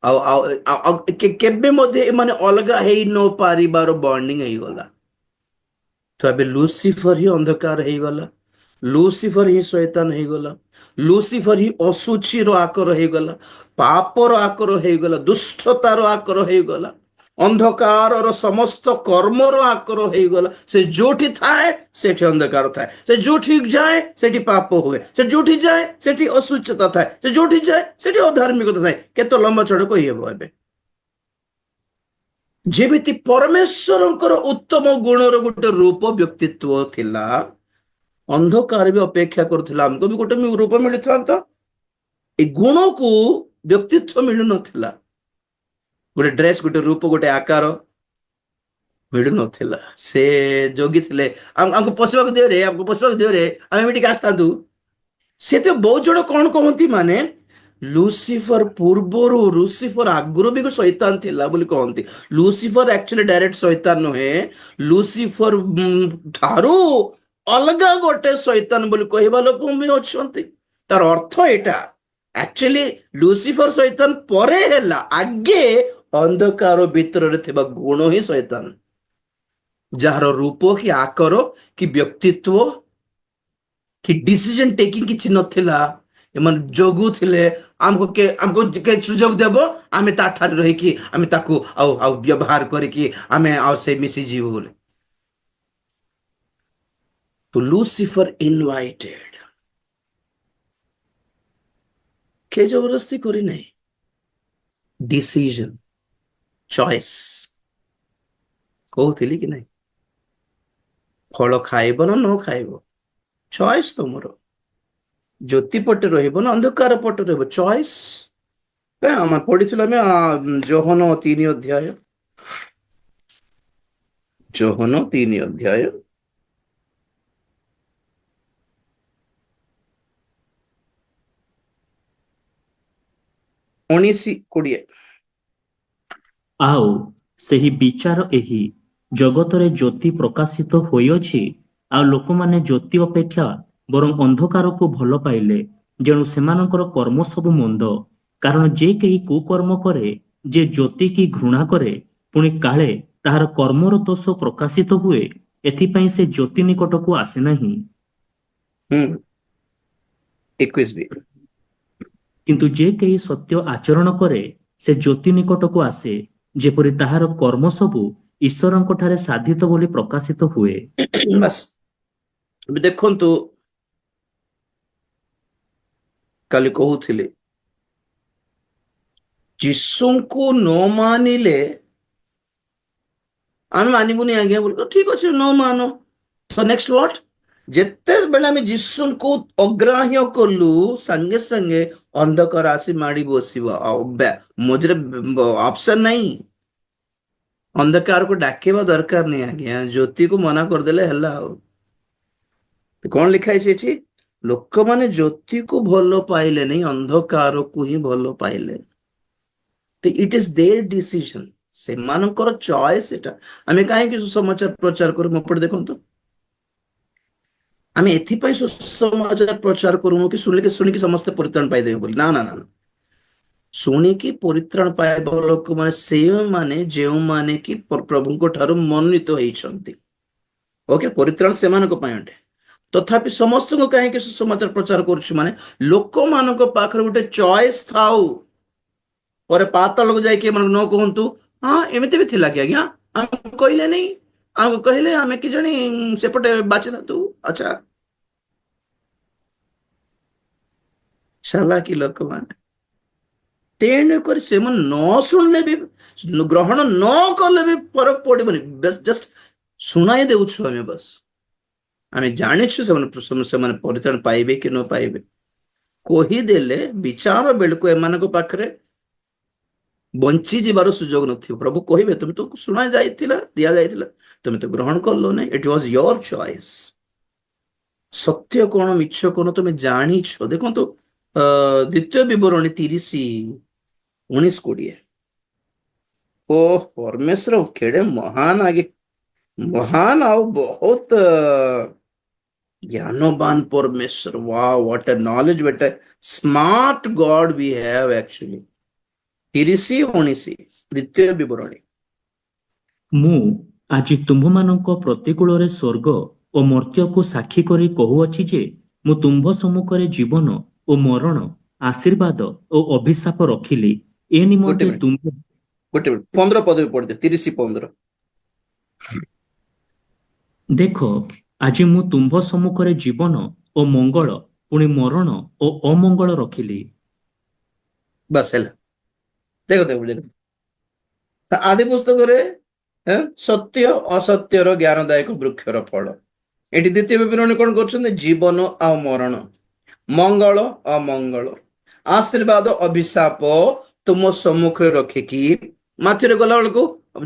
ଆଉ କେବେ ମଧ୍ୟ ଏମାନେ ଅଲଗା ହେଇ ନ ପାରିବାର ବଣ୍ଡିଂ ହେଇଗଲା। ତ ଏବେ ଲୁସିଫର ହିଁ ଅନ୍ଧକାର ହେଇଗଲା, ଲୁସିଫର ହିଁ ଶୈତାନ ହେଇଗଲା, ଲୁସିଫର ହିଁ ଅଶୁଚିର ଆକର ହେଇଗଲା, ପାପର ଆକର ହେଇଗଲା, ଦୁଷ୍ଟତାର ଆକର ହେଇଗଲା, ଅନ୍ଧକାରର ସମସ୍ତ କର୍ମର ଆକର ହେଇଗଲା। ସେ ଯୋଉଠି ଥାଏ ସେଠି ଅନ୍ଧକାର ଥାଏ, ସେ ଯୋଉଠି ଯାଏ ସେଠି ପାପ ହୁଏ, ସେ ଯୋଉଠି ଯାଏ ସେଠି ଅଶୁଚ୍ୟତା ଥାଏ, ସେ ଯୋଉଠି ଯାଏ ସେଠି ଅଧାର୍ମିକତା ଥାଏ। କେତେ ଲମ୍ବା ଚଢ଼ କହିହେବ? ଏବେ ଯେମିତି ପରମେଶ୍ୱରଙ୍କର ଉତ୍ତମ ଗୁଣର ଗୋଟେ ରୂପ ବ୍ୟକ୍ତିତ୍ୱ ଥିଲା, ଅନ୍ଧକାର ବି ଅପେକ୍ଷା କରୁଥିଲା ଆମକୁ ବି ଗୋଟେ ରୂପ ମିଳିଥାନ୍ତା। ଏ ଗୁଣକୁ ବ୍ୟକ୍ତିତ୍ୱ ମିଳୁନଥିଲା। ଗୋଟେ ଡ୍ରେସ, ଗୋଟେ ରୂପ, ଗୋଟେ ଆକାର ମିଳୁନଥିଲା। ସେ ଜଗିଥିଲେ ଆମକୁ ପଶିବାକୁ ଦିଅରେ, ଆମକୁ ପଶିବାକୁ ଦିଅରେ, ଆମେ ବି ଟିକେ ଆସିଥାନ୍ତୁ। ସେଥିପାଇଁ ବହୁତ ଜଣ କଣ କହନ୍ତି ମାନେ ଲୁସିଫର ପୂର୍ବରୁ ଲୁସିଫର ଆଗରୁ ବି ଶୈତାନ ଥିଲା ବୋଲି କହନ୍ତି। ଲୁସିଫର ଆକ୍ଚୁଆଲି ଡାଇରେକ୍ଟ ଶୈତାନ ନୁହେଁ, ଲୁସିଫର ଠାରୁ ଅଲଗା ଗୋଟେ ଶୈତାନ ବୋଲି କହିବା ଲୋକ ବି ଅଛନ୍ତି। ତାର ଅର୍ଥ ଏଇଟା, ଆକ୍ଚୁଆଲି ଲୁସିଫର ଶୈତାନ ପରେ ହେଲା, ଆଗେ ଅନ୍ଧକାର ଭିତରେ ଥିବା ଗୁଣ ହିଁ ଶୈତାନ, ଯାହାର ରୂପ କି ଆକାର କି ବ୍ୟକ୍ତିତ୍ୱ କି ଡିସିଜନ ଟେକିଂ କିଛି ନଥିଲା। ଏମାନେ ଜଗୁଥିଲେ ଆମକୁ ସୁଯୋଗ ଦେବ, ଆମେ ତାଠାରେ ରହିକି ଆମେ ତାକୁ ଆଉ ଆଉ ବ୍ୟବହାର କରିକି ଆମେ ଆଉ ସେ ମିଶିଯିବୁ ବୋଲି। ତ ଲୁସିଫର ଇନଭାଇଟେଡ, କେ ଜବରଦସ୍ତି କରି ନାହିଁ, ଡିସିଜନ ଚଏସ୍। କହୁଥିଲି କି ନାହିଁ, ଫଳ ଖାଇବ ନା ନ ଖାଇବ, ଚଏସ୍ ତମର। ଜ୍ୟୋତି ପଟେ ରହିବ ନା ଅନ୍ଧକାର ପଟେ ରହିବ, ଚଏସ୍। ଆମେ ପଢିଥିଲୁ ଆମେ ଯୋହନ 3 ଅଧ୍ୟାୟ, ଯୋହନ 3 ଅଧ୍ୟାୟ 19-20। ଆଉ ସେହି ବିଚାର ଏହି, ଜଗତରେ ଜ୍ୟୋତି ପ୍ରକାଶିତ ହୋଇଅଛି, ଆଉ ଲୋକମାନେ ଜ୍ୟୋତି ଅପେକ୍ଷା ବରଂ ଅନ୍ଧକାରକୁ ଭଲ ପାଇଲେ, ଯେଣୁ ସେମାନଙ୍କର କର୍ମ ସବୁ ମନ୍ଦ। କାରଣ ଯେ କେହି କୁକର୍ମ କରେ, ଯେ ଜ୍ୟୋତିକି ଘୃଣା କରେ, ପୁଣି କାଳେ ତାହାର କର୍ମର ଦୋଷ ପ୍ରକାଶିତ ହୁଏ, ଏଥିପାଇଁ ସେ ଜ୍ୟୋତି ନିକଟକୁ ଆସେ ନାହିଁ। 21 ବି। କିନ୍ତୁ ଯେ କେହି ସତ୍ୟ ଆଚରଣ କରେ, ସେ ଜ୍ୟୋତି ନିକଟକୁ ଆସେ, ଯେପରି ତାହାର କର୍ମ ସବୁ ଈଶ୍ୱରଙ୍କ ଠାରେ ସାଧିତ ବୋଲି ପ୍ରକାଶିତ ହୁଏ। ବାସ୍, ଏବେ ଦେଖନ୍ତୁ, କାଲି କହୁଥିଲି ଯୀଶୁଙ୍କୁ ନ ମାନିଲେ ଆମେ ମାନିବୁନି ଆଜ୍ଞା ବୋଲି, ଠିକ ଅଛି ନ ମାନ, ତ ନେକ୍ସଟ ହ୍ୱାଟ? ଯେତେବେଳେ ଆମେ ଯୀଶୁଙ୍କୁ ଅଗ୍ରାହ୍ୟ କଲୁ, ସାଙ୍ଗେ ସାଙ୍ଗେ ଅନ୍ଧକାର ଆସି ମାଡ଼ି ବସିବ, ଆଉ ମଝିରେ ଅପସନ ନାହିଁ। ଅନ୍ଧକାରକୁ ଡାକିବା ଦରକାର ନାହିଁ ଆଜ୍ଞା, ଜ୍ୟୋତିକୁ ମନା କରିଦେଲେ ହେଲା। ଆଉ କଣ ଲେଖା ହେଇଛି ଏଠି? ଲୋକମାନେ ଜ୍ୟୋତିକୁ ଭଲ ପାଇଲେ ନାହିଁ, ଅନ୍ଧକାରକୁ ହିଁ ଭଲ ପାଇଲେ। ଇଟ୍ ଇଜ ଦେयर ଡିସିଜନ, ସେମାନଙ୍କର ଚଏସ୍ ଏଟା। ଆମେ କାହିଁକି ସୁସମାଚାର ପ୍ରଚାର କରୁ? ମୋ ପଟେ ଦେଖନ୍ତୁ, ଆମେ ଏଥିପାଇଁ ସୁସମାଚାର ପ୍ରଚାର କରୁନୁ କି ଶୁଣିକି ସମସ୍ତେ ପରିତ୍ରାଣ ପାଇଦେବେ ବୋଲି, ନା ନା ନା। ଶୁଣିକି ପରିତ୍ରାଣ ପାଇବା ଲୋକମାନେ ସେମାନେ ଯେଉଁମାନେ କି ପ୍ରଭୁଙ୍କ ଠାରୁ ମନୋନୀତ ହେଇଛନ୍ତି। ଓକେ, ପରିତ୍ରାଣ ସେମାନଙ୍କ ପାଇଁ ଅଟେ। ତଥାପି ସମସ୍ତଙ୍କୁ କାହିଁକି ସୁସମାଚାର ପ୍ରଚାର କରୁଛୁ? ମାନେ ଲୋକମାନଙ୍କ ପାଖରେ ଗୋଟେ ଚଏସ୍ ଥାଉ। ପରେ ପାତାଳକୁ ଯାଇକି ଏମାନଙ୍କୁ ନ କୁହନ୍ତୁ ହଁ ଏମିତି ବି ଥିଲା କି ଆଜ୍ଞା, ଆମକୁ କହିଲେ ନାହିଁ, ଆମକୁ କହିଲେ ଆମେ କି ଜଣେ ସେପଟେ ବାଛିଥାନ୍ତୁ। ଆଚ୍ଛା, ଚାଲାକି ଲୋକମାନେ। ତେଣୁକରି ସେମାନେ ନ ଶୁଣିଲେ ବି, ଗ୍ରହଣ ନ କଲେ ବି ଫରକ ପଡିବନି, ଜଷ୍ଟ ଶୁଣାଇ ଦେଉଛୁ ଆମେ। ବାସ୍ ଆମେ ଜାଣିଛୁ ସେମାନେ ପରିତ୍ରାଣ ପାଇବେ କି ନ ପାଇବେ। କହିଦେଲେ ବିଚାର ବେଳକୁ ଏମାନଙ୍କ ପାଖରେ ବଞ୍ଚିଯିବାର ସୁଯୋଗ ନଥିବ। ପ୍ରଭୁ କହିବେ ତୁମେ ତ ଶୁଣା ଯାଇଥିଲା, ଦିଆଯାଇଥିଲା, ତୁମେ ତ ଗ୍ରହଣ କଲ ନାହିଁ, ଇଟ୍ ୱାଜ ୟୋର ଚଏସ୍। ସତ୍ୟ କଣ ମିଛ କଣ ତୁମେ ଜାଣିଛ। ଦେଖନ୍ତୁ ଦ୍ୱିତୀୟ ବିବରଣୀ 30:19-20। ଓ ପରମେଶ୍ୱର କେଡେ ମହାନ ଆଜ୍ଞା, ମହାନ ଆଉ ବହୁତ ଜ୍ଞାନବାନ ପରମେଶ୍ୱର। Wow, what a knowledge, what a smart God we have actually। 30:19 ଦ୍ୱିତୀୟ ବିବରଣୀ। ମୁଁ ଆଜି ତୁମ୍ଭମାନଙ୍କ ପ୍ରତିକୂଳରେ ସ୍ୱର୍ଗ ଓ ମର୍ତ୍ତ୍ୟକୁ ସାକ୍ଷୀ କରି କହୁଅଛି ଯେ, ମୁଁ ତୁମ୍ଭ ସମ୍ମୁଖରେ ଜୀବନ ଓ ମରଣ, ଆଶୀର୍ବାଦ ଓ ଅଭିଶାପ ରଖିଲି। ଏ ଗୋଟେ ନିମନ୍ତେ ମିନିଟ, ତୁମ୍ଭେ ଗୋଟେ ମିନିଟ, 15 ପଦରେ ପଢିଦେ, 30:15। ଦେଖ, ଆଜି ମୁଁ ତୁମ୍ଭ ସମ୍ମୁଖରେ ଜୀବନ ଓ ମଙ୍ଗଳ, ପୁଣି ମରଣ ଓ ଅମଙ୍ଗଳ ରଖିଲି। ବାସ୍ ହେଲା। ଦେଖ ଦେଖ ଦେଖ, ଆଦି ପୁସ୍ତକରେ ସତ୍ୟ ଅସତ୍ୟର ଜ୍ଞାନଦାୟକ ବୃକ୍ଷର ଫଳ। ଏଠି ଦ୍ୱିତୀୟ ବିବରଣୀ କଣ କରୁଛନ୍ତି? ଜୀବନ ଆଉ ମରଣ, ମଙ୍ଗଳ ଅମଙ୍ଗଳ, ଆଶୀର୍ବାଦ ଅଭିଶାପ ତୁମ ସମ୍ମୁଖରେ ରଖିକି, ମାଥିରେ ଗଲା ବେଳକୁ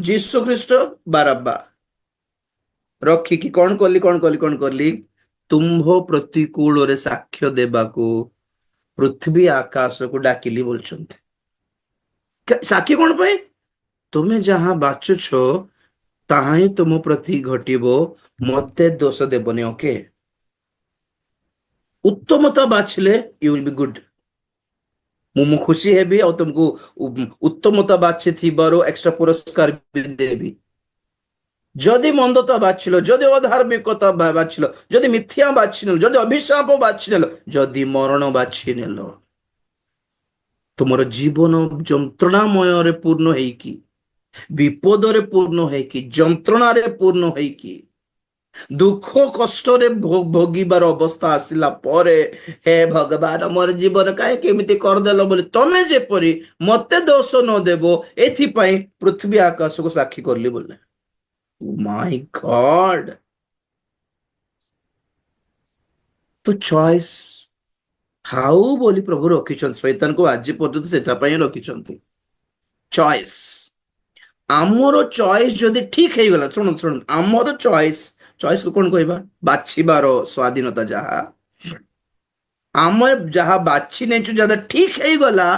ଯୀଶୁ ଖ୍ରୀଷ୍ଟ ବାରବା ରଖିକି କଣ କଲି ତୁମ୍ଭ ପ୍ରତିକୂଳରେ ସାକ୍ଷ୍ୟ ଦେବାକୁ ପୃଥିବୀ ଆକାଶକୁ ଡାକିଲି ବୋଲୁଛନ୍ତି। ସାକ୍ଷୀ କଣ ପାଇଁ? ତୁମେ ଯାହା ବାଛୁଛ ତାହା ହିଁ ତୁମ ପ୍ରତି ଘଟିବ, ମତେ ଦୋଷ ଦେବନି। ଓକେ, ଉତ୍ତମତା ବାଛିଲେ ୟୁ ୱିଲ୍ ବି ଗୁଡ୍। ମୁଁ ଖୁସି ହେବି ଆଉ ତୁମକୁ ଉତ୍ତମତା ବାଛିଥିବାରୁ ଏକ୍ସଟ୍ରା ପୁରସ୍କାର ବି ଦେବି। ଯଦି ମନ୍ଦତା ବାଛିଲ, ଯଦି ଅଧାର୍ମିକତା ବାଛିଲ, ଯଦି ମିଥ୍ୟା ବାଛିନେଲ, ଯଦି ଅଭିଶାପ ବାଛିନେଲ, ଯଦି ମରଣ ବାଛିନେଲ, ତୁମର ଜୀବନ ଯନ୍ତ୍ରଣାମୟରେ ପୂର୍ଣ୍ଣ ହେଇକି, ବିପଦରେ ପୂର୍ଣ୍ଣ ହେଇକି, ଯନ୍ତ୍ରଣାରେ ପୂର୍ଣ୍ଣ ହେଇକି, ଦୁଃଖ କଷ୍ଟରେ ଭୋଗିବାର ଅବସ୍ଥା ଆସିଲା ପରେ, ହେ ଭଗବାନ ମୋର ଜୀବନ କାହିଁକି ଏମିତି କରିଦେଲ ବୋଲି ତମେ ଯେପରି ମତେ ଦୋଷ ନ ଦେବ ଏଥିପାଇଁ ପୃଥିବୀ ଆକାଶକୁ ସାକ୍ଷୀ କରିଲି ବୋଲେ। ମାଇ ଗଡ୍, ତ ଚଏସ୍ ହାଉ ବୋଲି ପ୍ରଭୁ ରଖିଛନ୍ତି ଶୈତାନକୁ ଆଜି ପର୍ଯ୍ୟନ୍ତ ସେଟା ପାଇଁ ରଖିଛନ୍ତି। ଚଏସ୍, ଆମର ଚଏସ୍ ଯଦି ଠିକ ହେଇଗଲା, ଶୁଣନ୍ତୁ ଶୁଣନ୍ତୁ, ଆମର ଚଏସ୍ କୁ କଣ କହିବା? ବାଛିବାର ସ୍ୱାଧୀନତା। ଯାହା ଆମେ ଯାହା ବାଛି ନେଇଛୁ, ଯାହା ଠିକ ହେଇଗଲା,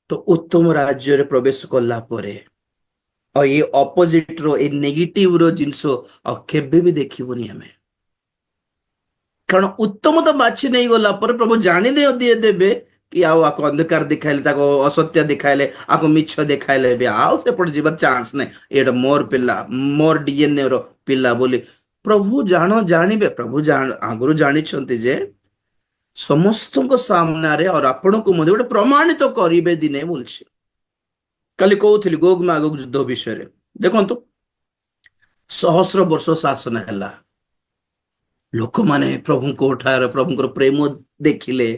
ତ ଉତ୍ତମ ରାଜ୍ୟରେ ପ୍ରବେଶ କଲା ପରେ ଆଉ ଏ ଅପୋଜିଟ ର ଏ ନେଗେଟିଭ ର ଜିନିଷ ଆଉ କେବେ ବି ଦେଖିବୁନି ଆମେ। କାରଣ ଉତ୍ତମତା ବାଛି ନେଇଗଲା ପରେ ପ୍ରଭୁ ଜାଣି ଦେବେ କି ଆଉ ଆକୁ ଅନ୍ଧକାର ଦେଖାଇଲେ, ତାକୁ ଅସତ୍ୟ ଦେଖାଇଲେ, ଆକୁ ମିଛ ଦେଖାଇଲେ ବି ଆଉ ସେପଟେ ଯିବାର ଚାନ୍ସ ନାହିଁ। ଏଇଟା ମୋର ପିଲା, ମୋର ଡିଏନଏ ର ପିଲା ବୋଲି ପ୍ରଭୁ ଜାଣିବେ। ପ୍ରଭୁ ଆଗରୁ ଜାଣିଛନ୍ତି ଯେ ସମସ୍ତଙ୍କ ସାମ୍ନାରେ ଆଉ ଆପଣଙ୍କୁ ମଧ୍ୟ ଗୋଟେ ପ୍ରମାଣିତ କରିବେ ଦିନେ ବୋଲଛି। କାଲି କହୁଥିଲି ଗୋଗ ମାଗୋଗ ଯୁଦ୍ଧ ବିଷୟରେ। ଦେଖନ୍ତୁ, 1000 ବର୍ଷ ଶାସନ ହେଲା, ଲୋକମାନେ ପ୍ରଭୁଙ୍କର ପ୍ରେମ ଦେଖିଲେ,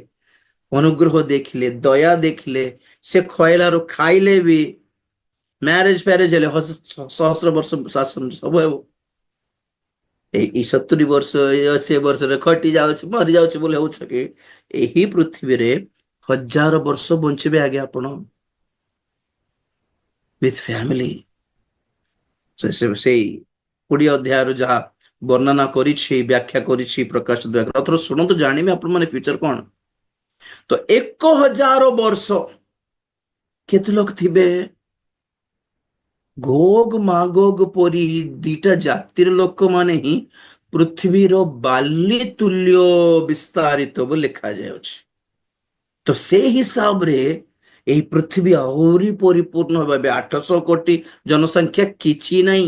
ଅନୁଗ୍ରହ ଦେଖିଲେ, ଦୟା ଦେଖିଲେ, ସେ ଖଇଲାରୁ ଖାଇଲେ ବି, ମ୍ୟାରେଜ ଫ୍ୟାରେଜ ହେଲେ, 1000 ବର୍ଷ ଶାସନ ସବୁ ହେବ। ଏଇ 70 ବର୍ଷ 80 ବର୍ଷରେ ଖଟି ଯାଉଛି, ମରି ଯାଉଛି ବୋଲି ହଉଛ କି? ଏହି ପୃଥିବୀରେ 1000 ବର୍ଷ ବଞ୍ଚିବେ ଆଜ୍ଞା ଆପଣ, with family। ସେଇ 20 ଅଧ୍ୟାୟରୁ ଯାହା ବର୍ଣ୍ଣନା କରିଛି, ବ୍ୟାଖ୍ୟା କରିଛି ପ୍ରକାଶ ବ୍ୟାଖ୍ୟା, ଶୁଣନ୍ତୁ, ଜାଣିବେ ଆପଣ ମାନେ ଫ୍ୟୁଚର କଣ। ତ 1000 ବର୍ଷ କେତେ ଲୋକ ଥିବେ? ଗୋଗ ମାଗୋଗ ପରି ଦିଟା ଜାତିର ଲୋକମାନେ ହିଁ ପୃଥିବୀର ବାଲି ତୁଲ୍ୟ ବିସ୍ତାରିତ ବୋଲି ଲେଖାଯାଉଛି। ତ ସେଇ ହିସାବରେ ଏହି ପୃଥିବୀ ଆହୁରି ପରିପୂର୍ଣ୍ଣ ଭାବେ 800 କୋଟି ଜନସଂଖ୍ୟା କିଛି ନାହିଁ।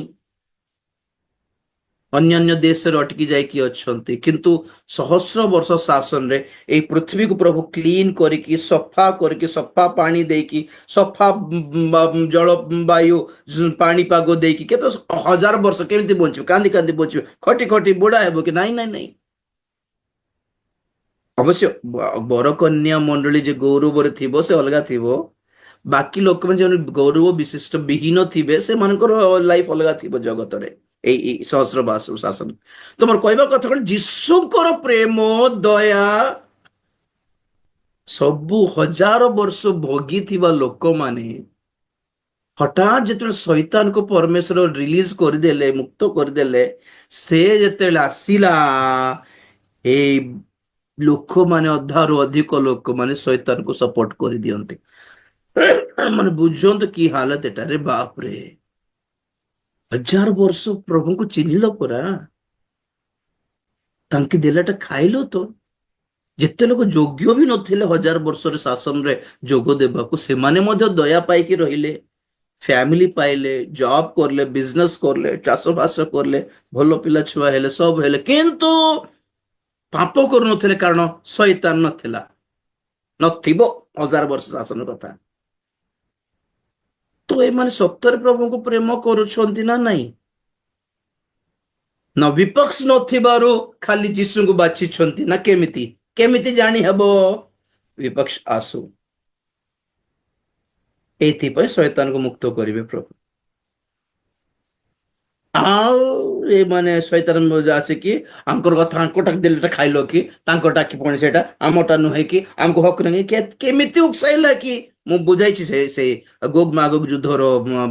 ଅନ୍ୟାନ୍ୟ ଦେଶରେ ଅଟକି ଯାଇକି ଅଛନ୍ତି, କିନ୍ତୁ 1000 ବର୍ଷ ଶାସନରେ ଏହି ପୃଥିବୀକୁ ପ୍ରଭୁ କ୍ଲିନ କରିକି, ସଫା କରିକି, ସଫା ପାଣି ଦେଇକି, ସଫା ଜଳବାୟୁ ପାଣିପାଗ ଦେଇକି, କେତେ 1000 ବର୍ଷ କେମିତି ବଞ୍ଚିବେ? କାନ୍ଦି କାନ୍ଦି ବଞ୍ଚିବେ, ଖଟି ଖଟି ବୁଢା ହେବ କି? ନାଇଁ ନାଇଁ ନାଇଁ। ଅବଶ୍ୟ ବରକନ୍ୟା ମଣ୍ଡଳୀ ଯେ ଗୌରବରେ ଥିବ ସେ ଅଲଗା ଥିବ, ବାକି ଲୋକମାନେ ଯେଉଁମାନେ ଗୌରବ ବିଶିଷ୍ଟ ବିହୀନ ଥିବେ ସେମାନଙ୍କର ଲାଇଫ ଅଲଗା ଥିବ ଜଗତରେ, ଏଇ 1000 ବର୍ଷ ଶାସନ। ତ ମୋର କହିବା କଥା କଣ, ଯୀଶୁଙ୍କର ପ୍ରେମ ଦୟା ସବୁ 1000 ବର୍ଷ ଭୋଗିଥିବା ଲୋକମାନେ ହଠାତ୍ ଯେତେବେଳେ ଶୈତାନକୁ ପରମେଶ୍ୱର ରିଲିଜ କରିଦେଲେ, ମୁକ୍ତ କରିଦେଲେ, ସେ ଯେତେବେଳେ ଆସିଲା, ଏଇ ଲୋକମାନେ ଅଧାରୁ ଅଧିକ ଲୋକମାନେ ଶୈତାନକୁ ସପୋର୍ଟ କରିଦିଅନ୍ତି। ମାନେ ବୁଝନ୍ତୁ କି ହାଲତ ଏଟାରେ, ବାପରେ। 1000 ବର୍ଷ ପ୍ରଭୁଙ୍କୁ ଚିହ୍ନିଲ ପରା, ତାଙ୍କେ ଦେଲାଟା ଖାଇଲ ତ। ଯେତେ ଲୋକ ଯୋଗ୍ୟ ବି ନଥିଲେ 1000 ବର୍ଷରେ ଶାସନରେ ଯୋଗ ଦେବାକୁ, ସେମାନେ ମଧ୍ୟ ଦୟା ପାଇକି ରହିଲେ, ଫ୍ୟାମିଲି ପାଇଲେ, ଜବ କରିଲେ, ବିଜନେସ କରିଲେ, ଚାଷ ବାସ କରିଲେ, ଭଲ ପିଲା ଛୁଆ ହେଲେ, ସବୁ ହେଲେ, କିନ୍ତୁ ପାପ କରୁନଥିଲେ କାରଣ ଶୈତାନ ନଥିବ 1000 ବର୍ଷ ଶାସନ କଥା। ତ ଏମାନେ ସତରେ ପ୍ରଭୁଙ୍କୁ ପ୍ରେମ କରୁଛନ୍ତି ନା ନାଇଁ? ନା ବିପକ୍ଷ ନଥିବାରୁ ଖାଲି ଯୀଶୁଙ୍କୁ ବାଛିଛନ୍ତି ନା କେମିତି? କେମିତି ଜାଣି ହେବ? ବିପକ୍ଷ ଆସୁ, ଏଇଥିପାଇଁ ଶୈତାନକୁ ମୁକ୍ତ କରିବେ ପ୍ରଭୁ। ଆଉ ଏମାନେ ଶୈତାନ ଆସିକି ଆଙ୍କର କଥା, ଆଙ୍କଟା ଦେଲେଟା ଖାଇଲ କି, ତାଙ୍କଟା କି ପୁଣି ସେଇଟା ଆମଟା ନୁହେଁ କି, ଆମକୁ ହକ ନାହିଁ, କେମିତି ଉକସାଇଲା କି? ମୁଁ ବୁଝାଇଛି ସେ ଗୋଗ ମାଗୋଗ ଯୁଦ୍ଧର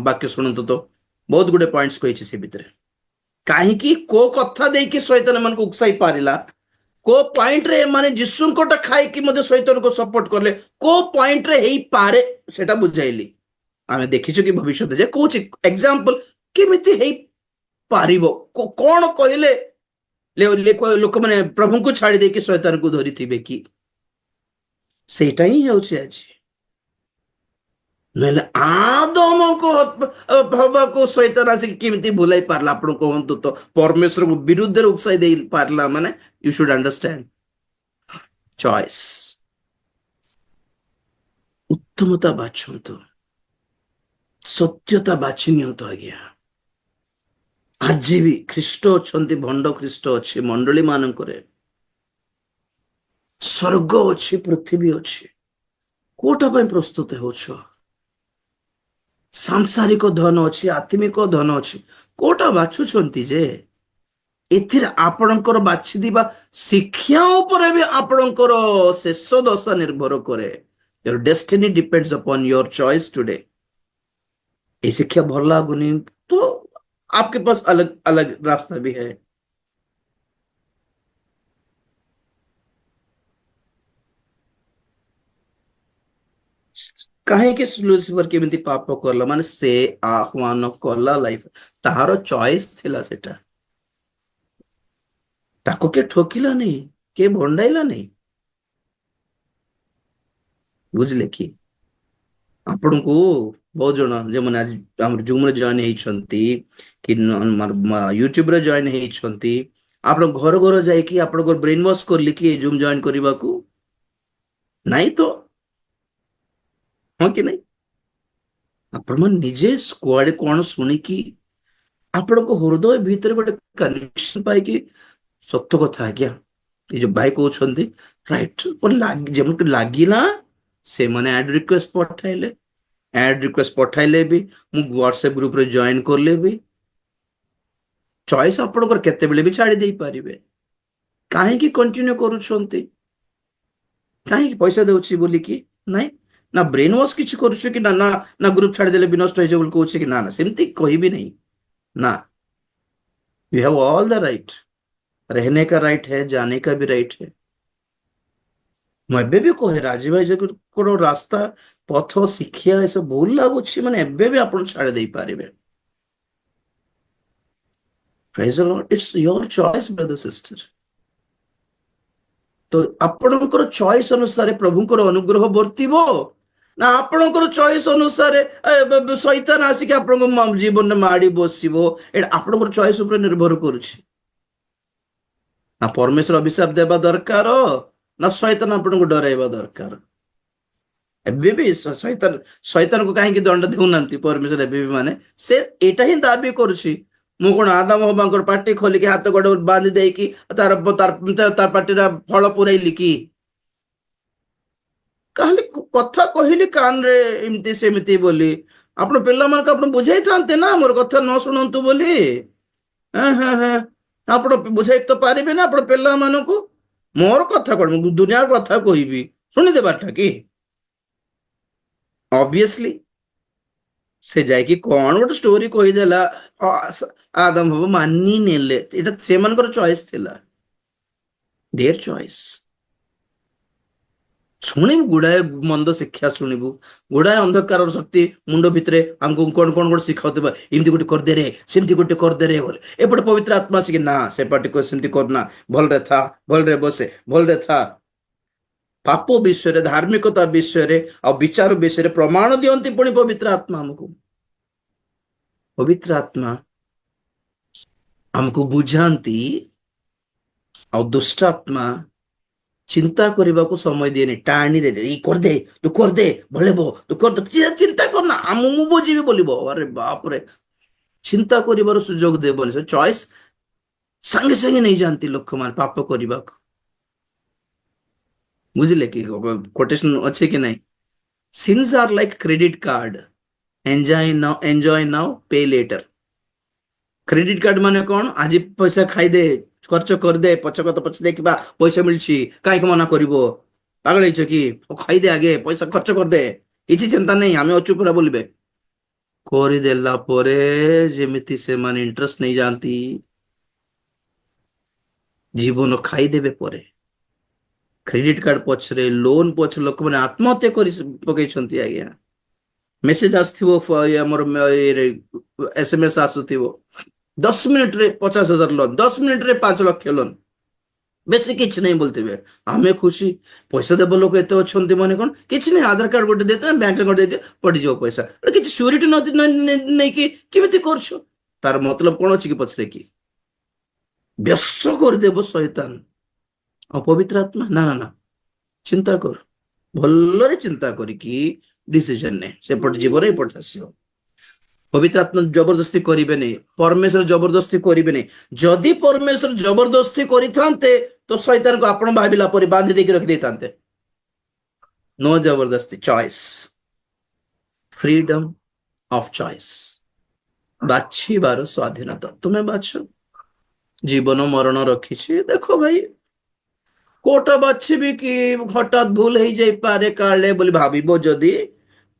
ବାକ୍ୟ ଶୁଣନ୍ତୁ ତ, ବହୁତ ଗୁଡେ ପଏଣ୍ଟସ କହିଛି ସେ ଭିତରେ। କାହିଁକି କୋଉ କଥା ଦେଇକି ଶୈତାନ ମାନଙ୍କୁ ଉକସାଇ ପାରିଲା, को पॉइंट रे माने जिसु कोटा खाई कि मते शैतान को सपोर्ट करले को पॉइंट रे हेई पारे सेटा बुझाइली आमे देखिछु कि भविष्य जे कोच एग्जांपल केमिति हेई पारिबो कोन कहले लोक माने प्रभु को छाड़ी दे कि शैतान को धरी थिबे कि सेटा ही होछि आज नले आदम को हवा को शैतान आसी केमिति भुलाई पारला आपण कहंतु तो परमेश्वर को विरुद्ध रे उकसाई दे पारला माने यू शुड अंडरस्टैंड चॉइस उत्तमता बाछंतु सत्यता बाछि नियंतु आज्ञा आज भी ख्रीष्ट अच्छे भंड ख्रीष्ट अच्छे मंडली मानक स्वर्ग अच्छी पृथ्वी अच्छी कोटा प्रस्तुत हो सांसारिक धन अच्छी आत्मिक धन अच्छी कोटा बाछुंट जे एथिर आपणकर बाछि दिबा शिक्षा उपरे भी आपणकर शेष दशा निर्भर करे your destiny depends upon your choice today ये शिक्षा भल लागुनी तो आपके पास अलग अलग रास्ता भी है कहीं लूसीफर केमिति पाप करला माने से आह्वान कला लाइफ तार चॉइस थिला सेटा ताको के ठोकिला नहीं के भंडाइला नहीं बुझले कि आपण को बहुत जन जो मैंने आज आम जूम रे जॉइन होती कि यूट्यूब रे जॉइन होती आप घर घर जाकि आप ब्रेन वॉश करली कि जूम जॉइन करने को नहीं तो हाँ कि नहीं आपण निजे स्क्वाड कौन शुणिकी आपण हृदय भीतर गोटे कनेक्शन पाई सत्य कथा आज्ञा ये जो भाई कहते राइट जमी लगिला से मैंने एड रिक्वेस्ट पठाइले एड रिक्वेस्ट पठाइले भी मु व्हाट्सएप ग्रुप रे जॉइन करले भी चॉइस आपणकर केते बेले भी छाड़ी दे पारिबे काहे की कंटिन्यू करूछंती काहे की पैसा देउछि बोली कि नहीं ना ब्रेन वॉश किछ करूछु कि ना ना ना ग्रुप छाड़ी देले विनष्ट हो जेबल कहूछि कि ना ना सेमती कहबी नहीं ना you have all the right रहने का राइट है जाने का भी राइट है मैं भी कहे राजीव भाई जो को रास्ता पथ शिक्षा ये सब भूल लगुच मैंने एबे भी आप छाड़ दे पारे it's your choice brother sister तो आपणकर चॉइस अनुसार प्रभुंकर अनुग्रह बर्तिबो ना आपणकर चॉइस अनुसार शैतान आसिक आपण जीवन में माड़ी बसिबो एटा आपणकर चॉइस ऊपर निर्भर करूछि ना परमेश्वर अभिशाप देबा दरकार ना शैतान आपन को डराइबा दरकार एबे भी शैतान शैतान को कहीं दंड देउनांती परमेश्वर एबे भी माने से एटा ही दाबी करूछि मु कोन आदम हबांकर पार्टी खोली के हाथ गोड़ बांधी दे कि तार तार तार पार्टी रा फल पुरैली कि कहली कथा कहली कान रे इमती सेमिति बोली आपण पिल्ला मान आपण बुझाई थांते ना मोर कथा न सुनंतु बोली हां हां हां आपण बुझाई तो पारिबे ना आपण पिल्ला मान को मोर कथा कौन दुनिया कथा कहबी शुणी देवाटा कि ऑब्वियसली से जाकि कौन गोटे स्टोरी कहीदेला आदम बाबू मानी नेले एटा से मानकर चॉइस थिला देयर चॉइस शुणिबू गुड़ाए मंद शिक्षा शुणिबू गुड़ाए अंधकार शक्ति मुंड भितर आमको कौन कौन गोटे शिखाउथिबा इमती गोटे करदे रे सेमती गोटे करदे रे बोले एपटे पवित्र आत्मा सिके ना से पार्टी को सेमती करना भल रे था भल रे बसे भल रे था पाप विषय धार्मिकता विषय और विचार विषय प्रमाण दियंती पुणी पवित्र आत्मा हमको पवित्र आत्मा हमको बुझाती और दुष्ट आत्मा चिंता करने को समय दिए टाणी दे कर दे तू कर दे भले बो तू कर दे चिंता करना मु बुझी बोल अरे बाप रे चिंता कर सुजोग देवनी चॉइस संगे संगे नहीं जानती लोक मान पाप करने को बुझले कि कोटेशन अच्छे कि नहीं since are like credit card enjoy now pay later credit card माने कौन आज पैसा खाई दे खर्च कर दे पछकत पछ देखा पैसा मिलछि कहीं मना करिवो पागल हो कि खाई दे आगे पैसा खर्च कर दे किसी चिंता नहीं हमें अच्छु पूरा बोलबे करदेला जेमिति से माने इंटरेस्ट नहीं जानती जीवन खाई देबे परे क्रेडिट कार्ड पछरे लोन पछरे लोक मैंने आत्महत्या कर पकई आज्ञा मेसेज आसथिबो हमर एसएमएस आसुथिबो 10 मिनिट रे 50,000 लोन 10 मिनिट रे 5 लाख लोन बेसी किछ नहीं बोलते आमे खुशी पैसा देव लोक एत अच्छा माने कौन किछ नहीं आधार कार्ड गोटे देते बैंक अकाउंट दे पड़ जाओ पैसा किसी स्यूरीटी नहीं कि केमिति करछो तार मतलब कौन अच्छी कि पछरे कि व्यस्त करदेव शैतान अपवित्र आत्मा ना ना ना चिंता कर भलरे चिंता करिकी डिसीजन ने सेपट जीवन एपट आसो पवित्र आत्मा जबरदस्ती करेंगे नहीं परमेश्वर जबरदस्ती करेंगे नहीं जदि परमेश्वर जबरदस्ती करिथांते तो शैतान को आपण भाविला परि बांधि देके रखि देतांते नो जबरदस्ती चॉइस फ्रीडम ऑफ चॉइस बाछिबार स्वाधीनता तुम्हें बाछ जीवन मरण रखी देखो भाई कोटा बाछिबी कि हठात भूल हो जाई पारे काले बोली भाविबो जदि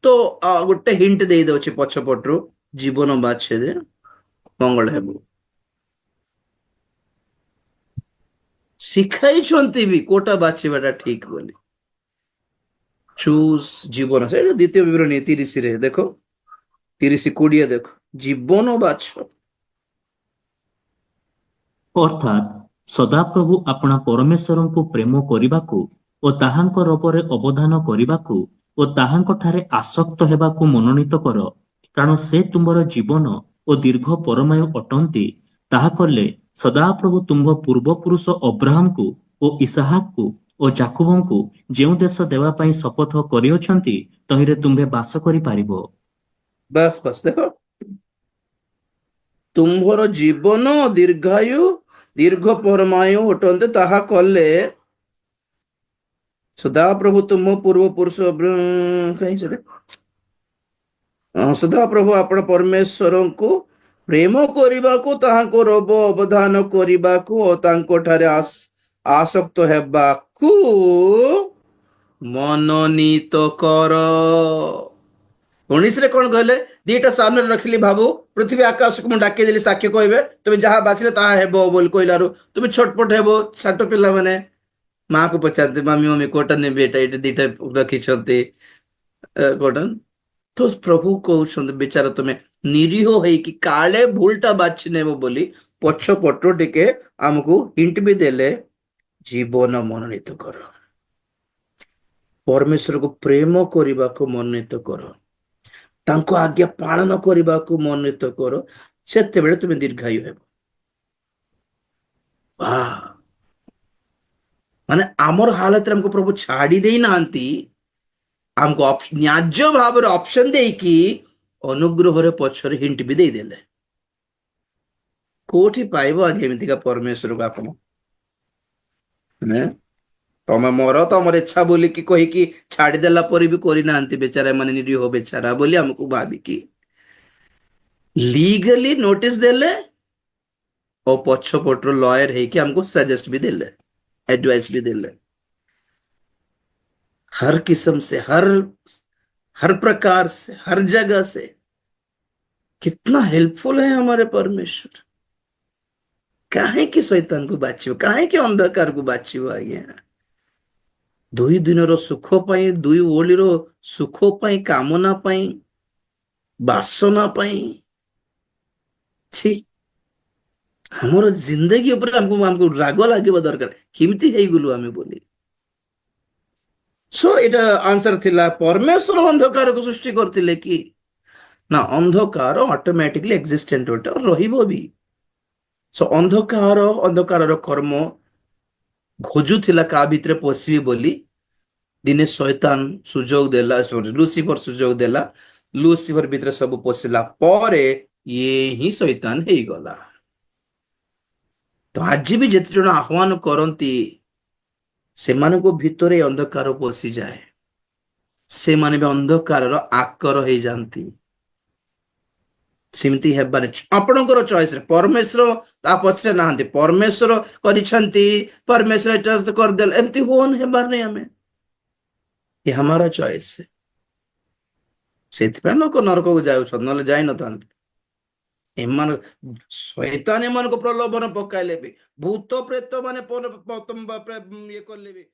तो गोटे हिंट दे दउछि पछपटरू जीवन बाछे दे मंगल हेबो शिखाई भी कोटा बाछिबाटा ठीक बोली चूज जीवन से द्वितीय विवरणी 30 रे देखो 30:20 देखो जीवन बाछ ଅର୍ଥାତ୍ ସଦାପ୍ରଭୁ ଆପଣା ପରମେଶ୍ୱରଙ୍କୁ ପ୍ରେମ କରିବାକୁ ଓ ତାହାଙ୍କ ରୂପରେ ଅବଦାନ କରିବାକୁ ଓ ତାହାଙ୍କଠାରେ ଆସକ୍ତ ହେବାକୁ ମନୋନୀତ କର, କାରଣ ସେ ତୁମର ଜୀବନ ଓ ଦୀର୍ଘ ପରମାୟୁ ଅଟନ୍ତି। ତାହା କଲେ ସଦାପ୍ରଭୁ ତୁମ୍ଭ ପୂର୍ବପୁରୁଷ ଅବ୍ରାହମକୁ ଓ ଇସାହାକକୁ ଓ ଜାକୁବଙ୍କୁ ଯେଉଁ ଦେଶ ଦେବା ପାଇଁ ଶପଥ କରିଅଛନ୍ତି ତହିଁରେ ତୁମ୍ଭେ ବାସ କରିପାରିବ। बस बस देखो तुम्हार जीवन दीर्घायु दीर्घ परमायु उठते ताहा कले सदा प्रभु तुम पूर्व पुरुष कहीं सदा प्रभु आपण परमेश्वर को प्रेम करने को ताहाको रब अवधान करने को और तांको ठारे आसक्त हेबाकू मनोनीत कर 19 रे कौन कहले दीटा सामने रखली भाबू पृथ्वी आकाश को डाके देली साक्ष्य कहबे तुम जहाँ बाछले ताहा हेबो बोल कहलारू तुम छोटपट हेबो छाट पिला माने माँ को पचारते मम्मी मम्मी कोटा ने बेटा ये दीटा रखी कोटन तो प्रभु कहते बेचारा तुम्हें निरीह हो कि काले भूलटा बाछि नेबो बोली पछपट टिके आमको हिंट भी देले जीवन मनोनीत कर परमेश्वर को प्रेम करने को मनोनीत कर तांको आज्ञा पालन करने को मनोनीत कर से तुम्हें दीर्घायु हेब माने आमर हालत हमको प्रभु छाड़ी दे नांती हमको न्याज्य भाव ऑप्शन दे कि अनुग्रह पछरे हिंट भी दे देले कोठी पाइबो आगे एमितिका परमेश्वर को आपण ने तमे मोर तमर इच्छा बोली कि कही कि छाड़ी देला पर भी करी नांती बेचारा माने निरीह हो बेचारा बोली हमको भाबी कि लीगली नोटिस देले और पछपटर लॉयर है कि हमको सजेस्ट भी देले एडवाइस भी देले हर किस्म से हर प्रकार से हर जगह से कितना हेल्पफुल है हमारे परमेश्वर काहे कि शैतान को बाछिबो काहे कि अंधकार को बाछिबो आज्ञा दुई दिन रो सुख पाई दुई ओली रो सुख पाई कामना पाई बासना पाई छी हमर जिंदगी ऊपर हमको राग लगे दरकार केमिति हे गुलु आमे बोली सो एटा आंसर थिला परमेश्वर अंधकार को सृष्टि करथिले कि ना अंधकार ऑटोमेटिकली एक्जिस्टेंट होटे और रहिबो भी सो अंधकार रो कर्म खोजुथिला का भितरे पसिबी बोली दिने शैतान सुजोग देला लूसीफर सुजोग देला लूसीफर भितरे सब पसिला परे ये ही शैतान हे गला तो आज भी जेते जण आह्वान करंती से माने को भितरे अंधकार पसि जाए से माने भी अंधकार आकर हो जाती सेमती हेबाने आपणकर चॉइस रे परमेश्वर ता पछरे नाहंती परमेश्वर करिसंती परमेश्वर एटा कर देल एमती होन हेबार नै हमें ये हमारा चॉइस है सेति लोक नरक को जाउ छ नले जाई न थांती एमान शैतान एमान को प्रलोभन पकाइले भी भूत प्रेत माने ये करले भी